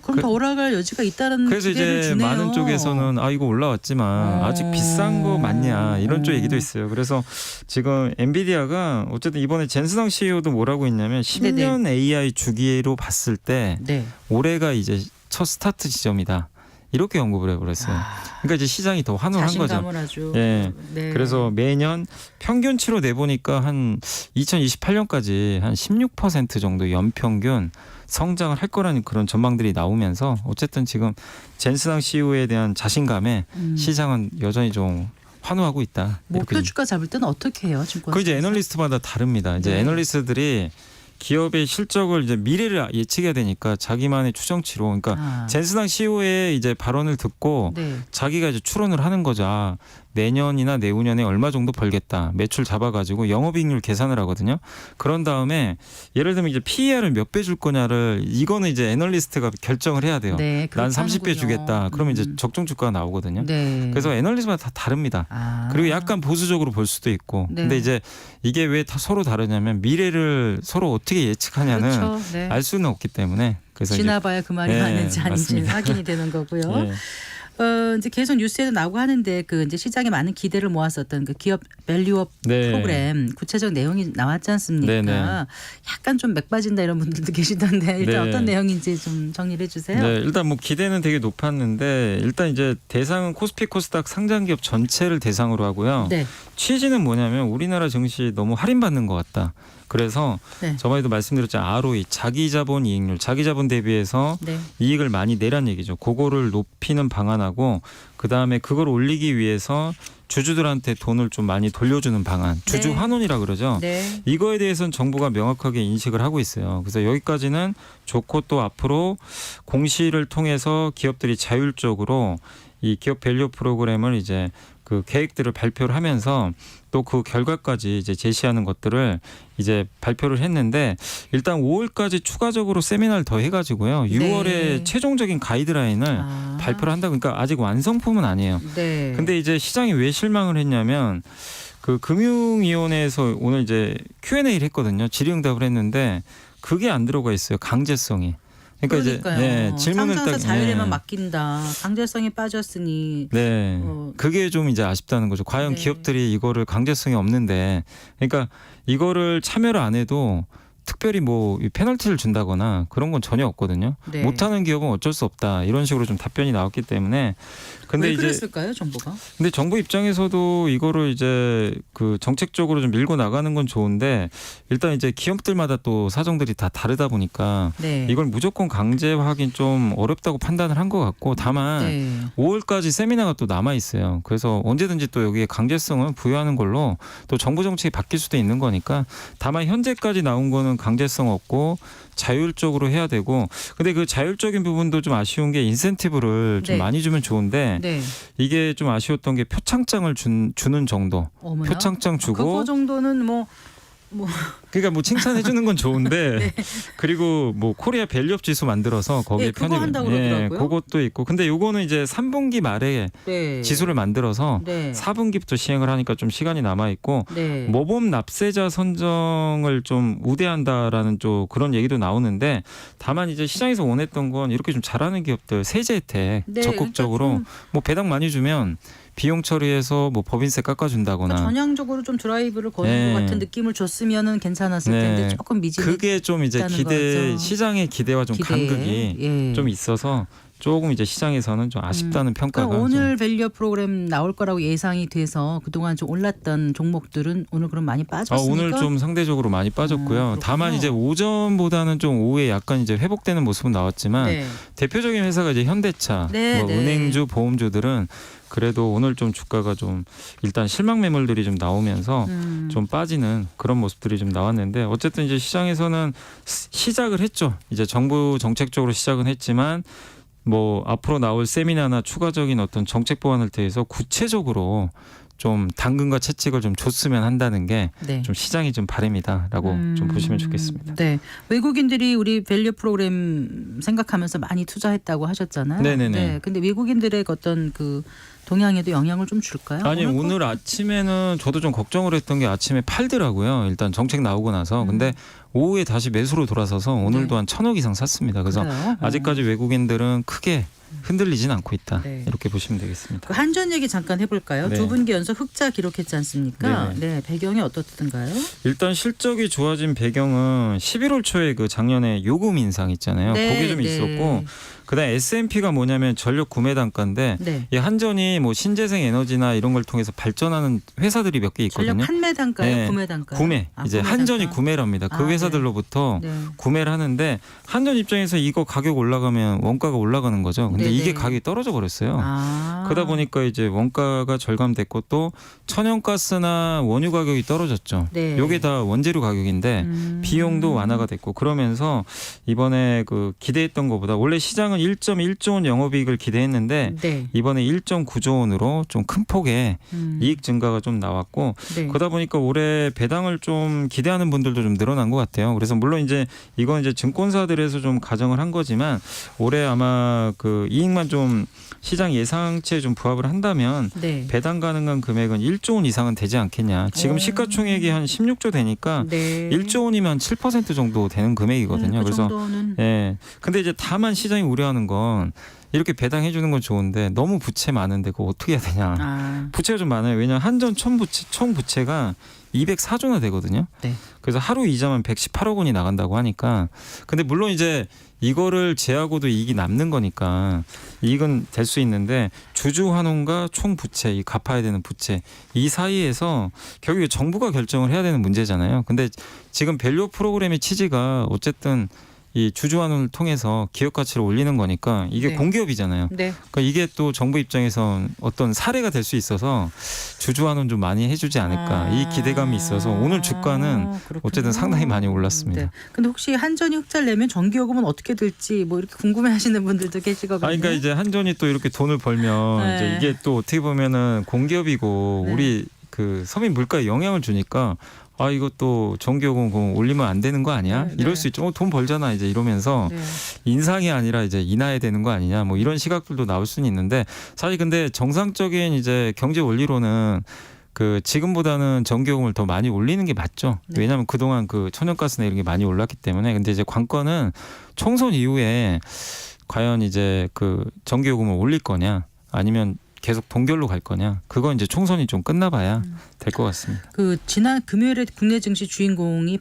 그럼 더 올라갈 여지가 있다는 그래서 기대를 이제 주네요. 많은 쪽에서는 아 이거 올라왔지만 아직 비싼 거 맞냐 이런 쪽 얘기도 있어요. 그래서 지금 엔비디아가 어쨌든 이번에 젠스당 CEO도 뭐라고 했냐면 10년 AI 주기로 봤을 때 네. 올해가 이제 첫 스타트 지점이다. 이렇게 언급을 해버렸어요. 그러니까 이제 시장이 더 환호한 거죠. 자신감을 아주. 예. 네. 그래서 매년 평균치로 내보니까 한 2028년까지 한 16% 정도 연평균 성장을 할 거라는 그런 전망들이 나오면서 어쨌든 지금 젠스당 CEO에 대한 자신감에 시장은 여전히 좀 환호하고 있다. 목표 주가 잡을 때는 어떻게 해요? 증권. 그 이제 애널리스트마다 다릅니다. 이제 네. 애널리스트들이 기업의 실적을 이제 미래를 예측해야 되니까 자기만의 추정치로 그러니까 젠스당 CEO의 이제 발언을 듣고 네. 자기가 이제 추론을 하는 거죠. 아, 내년이나 내후년에 얼마 정도 벌겠다. 매출 잡아가지고 영업이익률 계산을 하거든요. 그런 다음에 예를 들면 이제 PER을 몇 배 줄 거냐를 이거는 이제 애널리스트가 결정을 해야 돼요. 네, 난 그렇게 30배 하는군요. 주겠다. 그러면 이제 적정 주가가 나오거든요. 네. 그래서 애널리스트마다 다 다릅니다. 그리고 약간 보수적으로 볼 수도 있고. 네. 근데 이제 이게 왜 다 서로 다르냐면 미래를 서로 어떻게 예측하냐는 그렇죠. 네. 알 수는 없기 때문에. 그래서 지나봐야 그 말이 네, 맞는지 아닌지 맞습니다. 확인이 되는 거고요. 네. 이제 계속 뉴스에도 나오고 하는데 그 이제 시장에 많은 기대를 모았었던 그 기업 밸류업 네. 프로그램 구체적 내용이 나왔지 않습니까? 네, 네. 약간 좀 맥 빠진다 이런 분들도 계시던데 일단 네. 어떤 내용인지 좀 정리를 해주세요. 네, 일단 뭐 기대는 되게 높았는데 일단 이제 대상은 코스피 코스닥 상장기업 전체를 대상으로 하고요. 네. 취지는 뭐냐면 우리나라 증시 너무 할인받는 것 같다. 그래서 네. 저번에도 말씀드렸잖아요. ROE, 자기자본 이익률, 자기자본 대비해서 네. 이익을 많이 내란 얘기죠. 그거를 높이는 방안하고 그다음에 그걸 올리기 위해서 주주들한테 돈을 좀 많이 돌려주는 방안, 주주 네. 환원이라 그러죠. 네. 이거에 대해서는 정부가 명확하게 인식을 하고 있어요. 그래서 여기까지는 좋고 또 앞으로 공시를 통해서 기업들이 자율적으로 이 기업 밸류 프로그램을 이제 그 계획들을 발표를 하면서 또 그 결과까지 이제 제시하는 것들을 이제 발표를 했는데 일단 5월까지 추가적으로 세미나를 더 해가지고요. 6월에 네. 최종적인 가이드라인을 발표를 한다. 그러니까 아직 완성품은 아니에요. 네. 근데 이제 시장이 왜 실망을 했냐면 그 금융위원회에서 오늘 이제 Q&A를 했거든요. 질의응답을 했는데 그게 안 들어가 있어요. 강제성이. 그러니까 그러니까요. 이제 네, 질문을 상장사 딱 자율에만 네. 맡긴다. 강제성이 빠졌으니. 네. 어. 그게 좀 이제 아쉽다는 거죠. 과연 네. 기업들이 이거를 강제성이 없는데 그러니까 이거를 참여를 안 해도 특별히 뭐 페널티를 준다거나 그런 건 전혀 없거든요. 네. 못하는 기업은 어쩔 수 없다. 이런 식으로 좀 답변이 나왔기 때문에 근데 왜 이제 그랬을까요, 정부가? 근데 정부 입장에서도 이거를 이제 그 정책적으로 좀 밀고 나가는 건 좋은데 일단 이제 기업들마다 또 사정들이 다 다르다 보니까 네. 이걸 무조건 강제화하긴 좀 어렵다고 판단을 한 것 같고 다만 네. 5월까지 세미나가 또 남아 있어요. 그래서 언제든지 또 여기에 강제성을 부여하는 걸로 또 정부 정책이 바뀔 수도 있는 거니까 다만 현재까지 나온 거는 강제성 없고 자율적으로 해야 되고 근데 그 자율적인 부분도 좀 아쉬운 게 인센티브를 좀 네. 많이 주면 좋은데 네. 이게 좀 아쉬웠던 게 표창장을 주는 정도. 어머나. 표창장 주고 그거 정도는 뭐 그러니까 뭐 칭찬해 주는 건 좋은데 네. 그리고 뭐 코리아 밸류업 지수 만들어서 거기에 네, 그거 편입 한다고 그러더라고요. 그것도 있고 근데 요거는 이제 3분기 말에 네. 지수를 만들어서 네. 4분기부터 시행을 하니까 좀 시간이 남아 있고 네. 모범 납세자 선정을 좀 우대한다라는 좀 그런 얘기도 나오는데 다만 이제 시장에서 원했던 건 이렇게 좀 잘하는 기업들 세제 혜택 네, 적극적으로 그러니까 뭐 배당 많이 주면 비용 처리해서 뭐 법인세 깎아준다거나 그러니까 전향적으로 좀 드라이브를 거는 네. 것 같은 느낌을 줬으면은 괜찮았을 네. 텐데 조금 미진했다는 그게 좀 이제 기대 거죠. 시장의 기대와 좀 기대에. 간극이 예. 좀 있어서 조금 이제 시장에서는 좀 아쉽다는 평가가 그러니까 오늘 좀 밸류업 프로그램 나올 거라고 예상이 돼서 그동안 좀 올랐던 종목들은 오늘 그럼 많이 빠졌습니까? 오늘 좀 상대적으로 많이 빠졌고요. 그렇군요. 다만 이제 오전보다는 좀 오후에 약간 이제 회복되는 모습은 나왔지만 네. 대표적인 회사가 이제 현대차, 네, 뭐 네. 은행주, 보험주들은 그래도 오늘 좀 주가가 좀 일단 실망 매물들이 좀 나오면서 좀 빠지는 그런 모습들이 좀 나왔는데 어쨌든 이제 시장에서는 시작을 했죠. 이제 정부 정책적으로 시작은 했지만 뭐 앞으로 나올 세미나나 추가적인 어떤 정책 보완을 대해서 구체적으로 좀 당근과 채찍을 좀 줬으면 한다는 게 좀 네. 시장이 좀 바람이다라고 좀 보시면 좋겠습니다. 네. 외국인들이 우리 밸류 프로그램 생각하면서 많이 투자했다고 하셨잖아요. 네네네. 네. 근데 외국인들의 어떤 그 동향에도 영향을 좀 줄까요? 아니 오늘 아침에는 저도 좀 걱정을 했던 게 아침에 팔더라고요. 일단 정책 나오고 나서 근데 오후에 다시 매수로 돌아서서 오늘도 네. 한 1,000억 이상 샀습니다. 그래서 그래요? 아직까지 외국인들은 크게 흔들리진 않고 있다. 네. 이렇게 보시면 되겠습니다. 그 한전 얘기 잠깐 해볼까요? 네. 두 분기 연속 흑자 기록했지 않습니까? 네네. 네, 배경이 어떻던가요? 일단 실적이 좋아진 배경은 11월 초에 그 작년에 요금 인상 있잖아요. 네, 그게 좀 네. 있었고 그다음에 S&P가 뭐냐면 전력 구매 단가인데 네. 이 한전이 뭐 신재생 에너지나 이런 걸 통해서 발전하는 회사들이 몇 개 전력 있거든요. 판매 단가요? 네. 구매 단가요? 구매 아, 이제 구매 한전이 단가. 구매랍니다. 그 아, 회사들로부터 네. 구매를 하는데 한전 입장에서 이거 가격 올라가면 원가가 올라가는 거죠. 근데 네네. 이게 가격이 떨어져 버렸어요. 아. 그러다 보니까 이제 원가가 절감됐고 또 천연가스나 원유 가격이 떨어졌죠. 네. 요게 다 원재료 가격인데 비용도 완화가 됐고 그러면서 이번에 그 기대했던 것보다 원래 시장은 1.1조 원 영업이익을 기대했는데 네. 이번에 1.9조 원으로 좀 큰 폭의 이익 증가가 좀 나왔고 네. 그러다 보니까 올해 배당을 좀 기대하는 분들도 좀 늘어난 것 같아요. 그래서 물론 이제 이건 이제 증권사들에서 좀 가정을 한 거지만 올해 아마 그 이익만 좀 시장 예상치에 좀 부합을 한다면 네. 배당 가능한 금액은 1조 원 이상은 되지 않겠냐. 지금 시가총액이 한 16조 되니까 네. 1조 원이면 7% 정도 되는 금액이거든요. 그 그래서 정도는 예. 근데 이제 다만 시장이 우려하는 건 이렇게 배당해 주는 건 좋은데 너무 부채 많은데 그거 어떻게 해야 되냐. 아. 부채가 부채가 좀 많아요. 왜냐하면 한전 총 부채가 204조나 되거든요. 네. 그래서 하루 이자만 118억 원이 나간다고 하니까 근데 물론 이제 이거를 제하고도 이익이 남는 거니까 이익은 될 수 있는데 주주 환원과 총 부채, 이 갚아야 되는 부채 이 사이에서 결국에 정부가 결정을 해야 되는 문제잖아요. 근데 지금 밸류 프로그램의 취지가 어쨌든 이 주주 환원을 통해서 기업 가치를 올리는 거니까 이게 네. 공기업이잖아요. 네. 그러니까 이게 또 정부 입장에선 어떤 사례가 될 수 있어서 주주 환원 좀 많이 해주지 않을까 이 기대감이 있어서 오늘 주가는 그렇군요. 어쨌든 상당히 많이 올랐습니다. 네. 근데 혹시 한전이 흑자를 내면 전기요금은 어떻게 될지 뭐 이렇게 궁금해하시는 분들도 계시거든요. 그러니까 이제 한전이 또 이렇게 돈을 벌면 네. 이제 이게 또 어떻게 보면은 공기업이고 네. 우리 그 서민 물가에 영향을 주니까 아 이것도 전기요금 올리면 안 되는 거 아니야? 네, 이럴 네. 수 있죠. 돈 벌잖아 이제 이러면서 네. 인상이 아니라 이제 인하해야 되는 거 아니냐? 뭐 이런 시각들도 나올 수는 있는데 사실 근데 정상적인 이제 경제 원리로는 그 지금보다는 전기요금을 더 많이 올리는 게 맞죠. 네. 왜냐하면 그동안 그 천연가스나 이런 게 많이 올랐기 때문에 근데 이제 관건은 총선 이후에 과연 이제 그 전기요금을 올릴 거냐 아니면 계속 동결로 갈 거냐 그건 이제 총선이 좀 끝나봐야 될 것 같습니다. 그 지난 금요일에 국내 증시 주인공이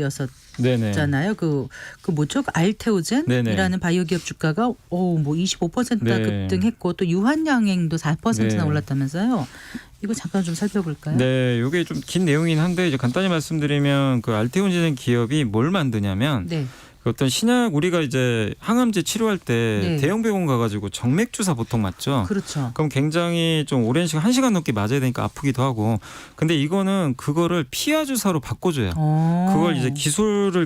바이오였었잖아요. 네네. 그 뭐죠? 그 알테오젠이라는 네네. 바이오 기업 주가가 뭐 25%나 네. 급등했고 또 유한양행도 4%나 네. 올랐다면서요. 이거 잠깐 좀 살펴볼까요? 네, 이게 좀 긴 내용이긴 한데 이제 간단히 말씀드리면 그 알테온이라는 기업이 뭘 만드냐면 네. 그 어떤 신약 우리가 이제 항암제 치료할 때 네. 대형 병원 가가지고 정맥 주사 보통 맞죠. 그렇죠. 그럼 굉장히 좀 오랜 시간 1시간 넘게 맞아야 되니까 아프기도 하고. 근데 이거는 그거를 피하 주사로 바꿔줘요. 그걸 이제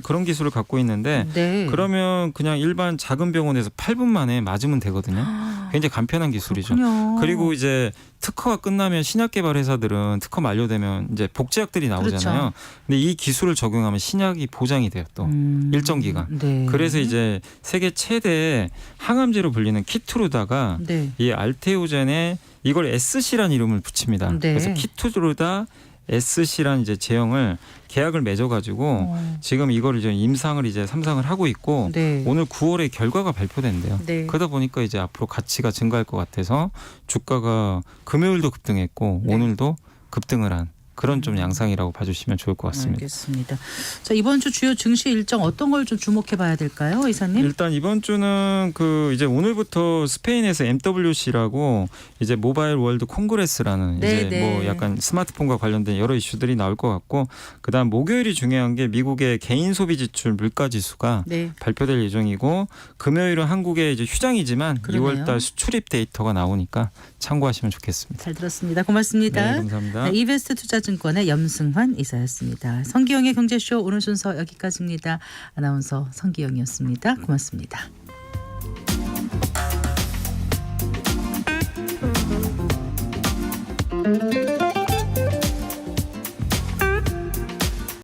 그런 기술을 갖고 있는데 네. 그러면 그냥 일반 작은 병원에서 8분 만에 맞으면 되거든요. 굉장히 간편한 기술이죠. 그렇군요. 그리고 이제 특허가 끝나면 신약 개발 회사들은 특허 만료되면 이제 복제약들이 나오잖아요. 그렇죠. 근데 이 기술을 적용하면 신약이 보장이 돼요. 또 일정 기간. 네. 그래서 이제 세계 최대 항암제로 불리는 키투르다가 네. 이 알테오젠에 이걸 SC라는 이름을 붙입니다. 네. 그래서 키투르다 SC라는 이제 제형을 계약을 맺어가지고 지금 이거를 이제 임상을 이제 3상을 하고 있고 네. 오늘 9월에 결과가 발표된대요. 네. 그러다 보니까 이제 앞으로 가치가 증가할 것 같아서 주가가 금요일도 급등했고 네. 오늘도 급등을 한 그런 좀 양상이라고 봐주시면 좋을 것 같습니다. 알겠습니다. 자, 이번 주 주요 증시 일정 어떤 걸 좀 주목해 봐야 될까요, 이사님? 일단 이번 주는 그 이제 오늘부터 스페인에서 MWC라고 이제 모바일 월드 콩그레스라는 네, 이제 네. 뭐 약간 스마트폰과 관련된 여러 이슈들이 나올 것 같고 그다음 목요일이 중요한 게 미국의 개인 소비 지출 물가 지수가 네. 발표될 예정이고 금요일은 한국의 이제 휴장이지만 그러네요. 2월달 수출입 데이터가 나오니까 참고하시면 좋겠습니다. 잘 들었습니다. 고맙습니다. 네, 감사합니다. 네, 이베스트 투자증권의 염승환 이사였습니다. 성기영의 경제쇼 오늘 순서 여기까지입니다. 아나운서 성기영이었습니다. 고맙습니다.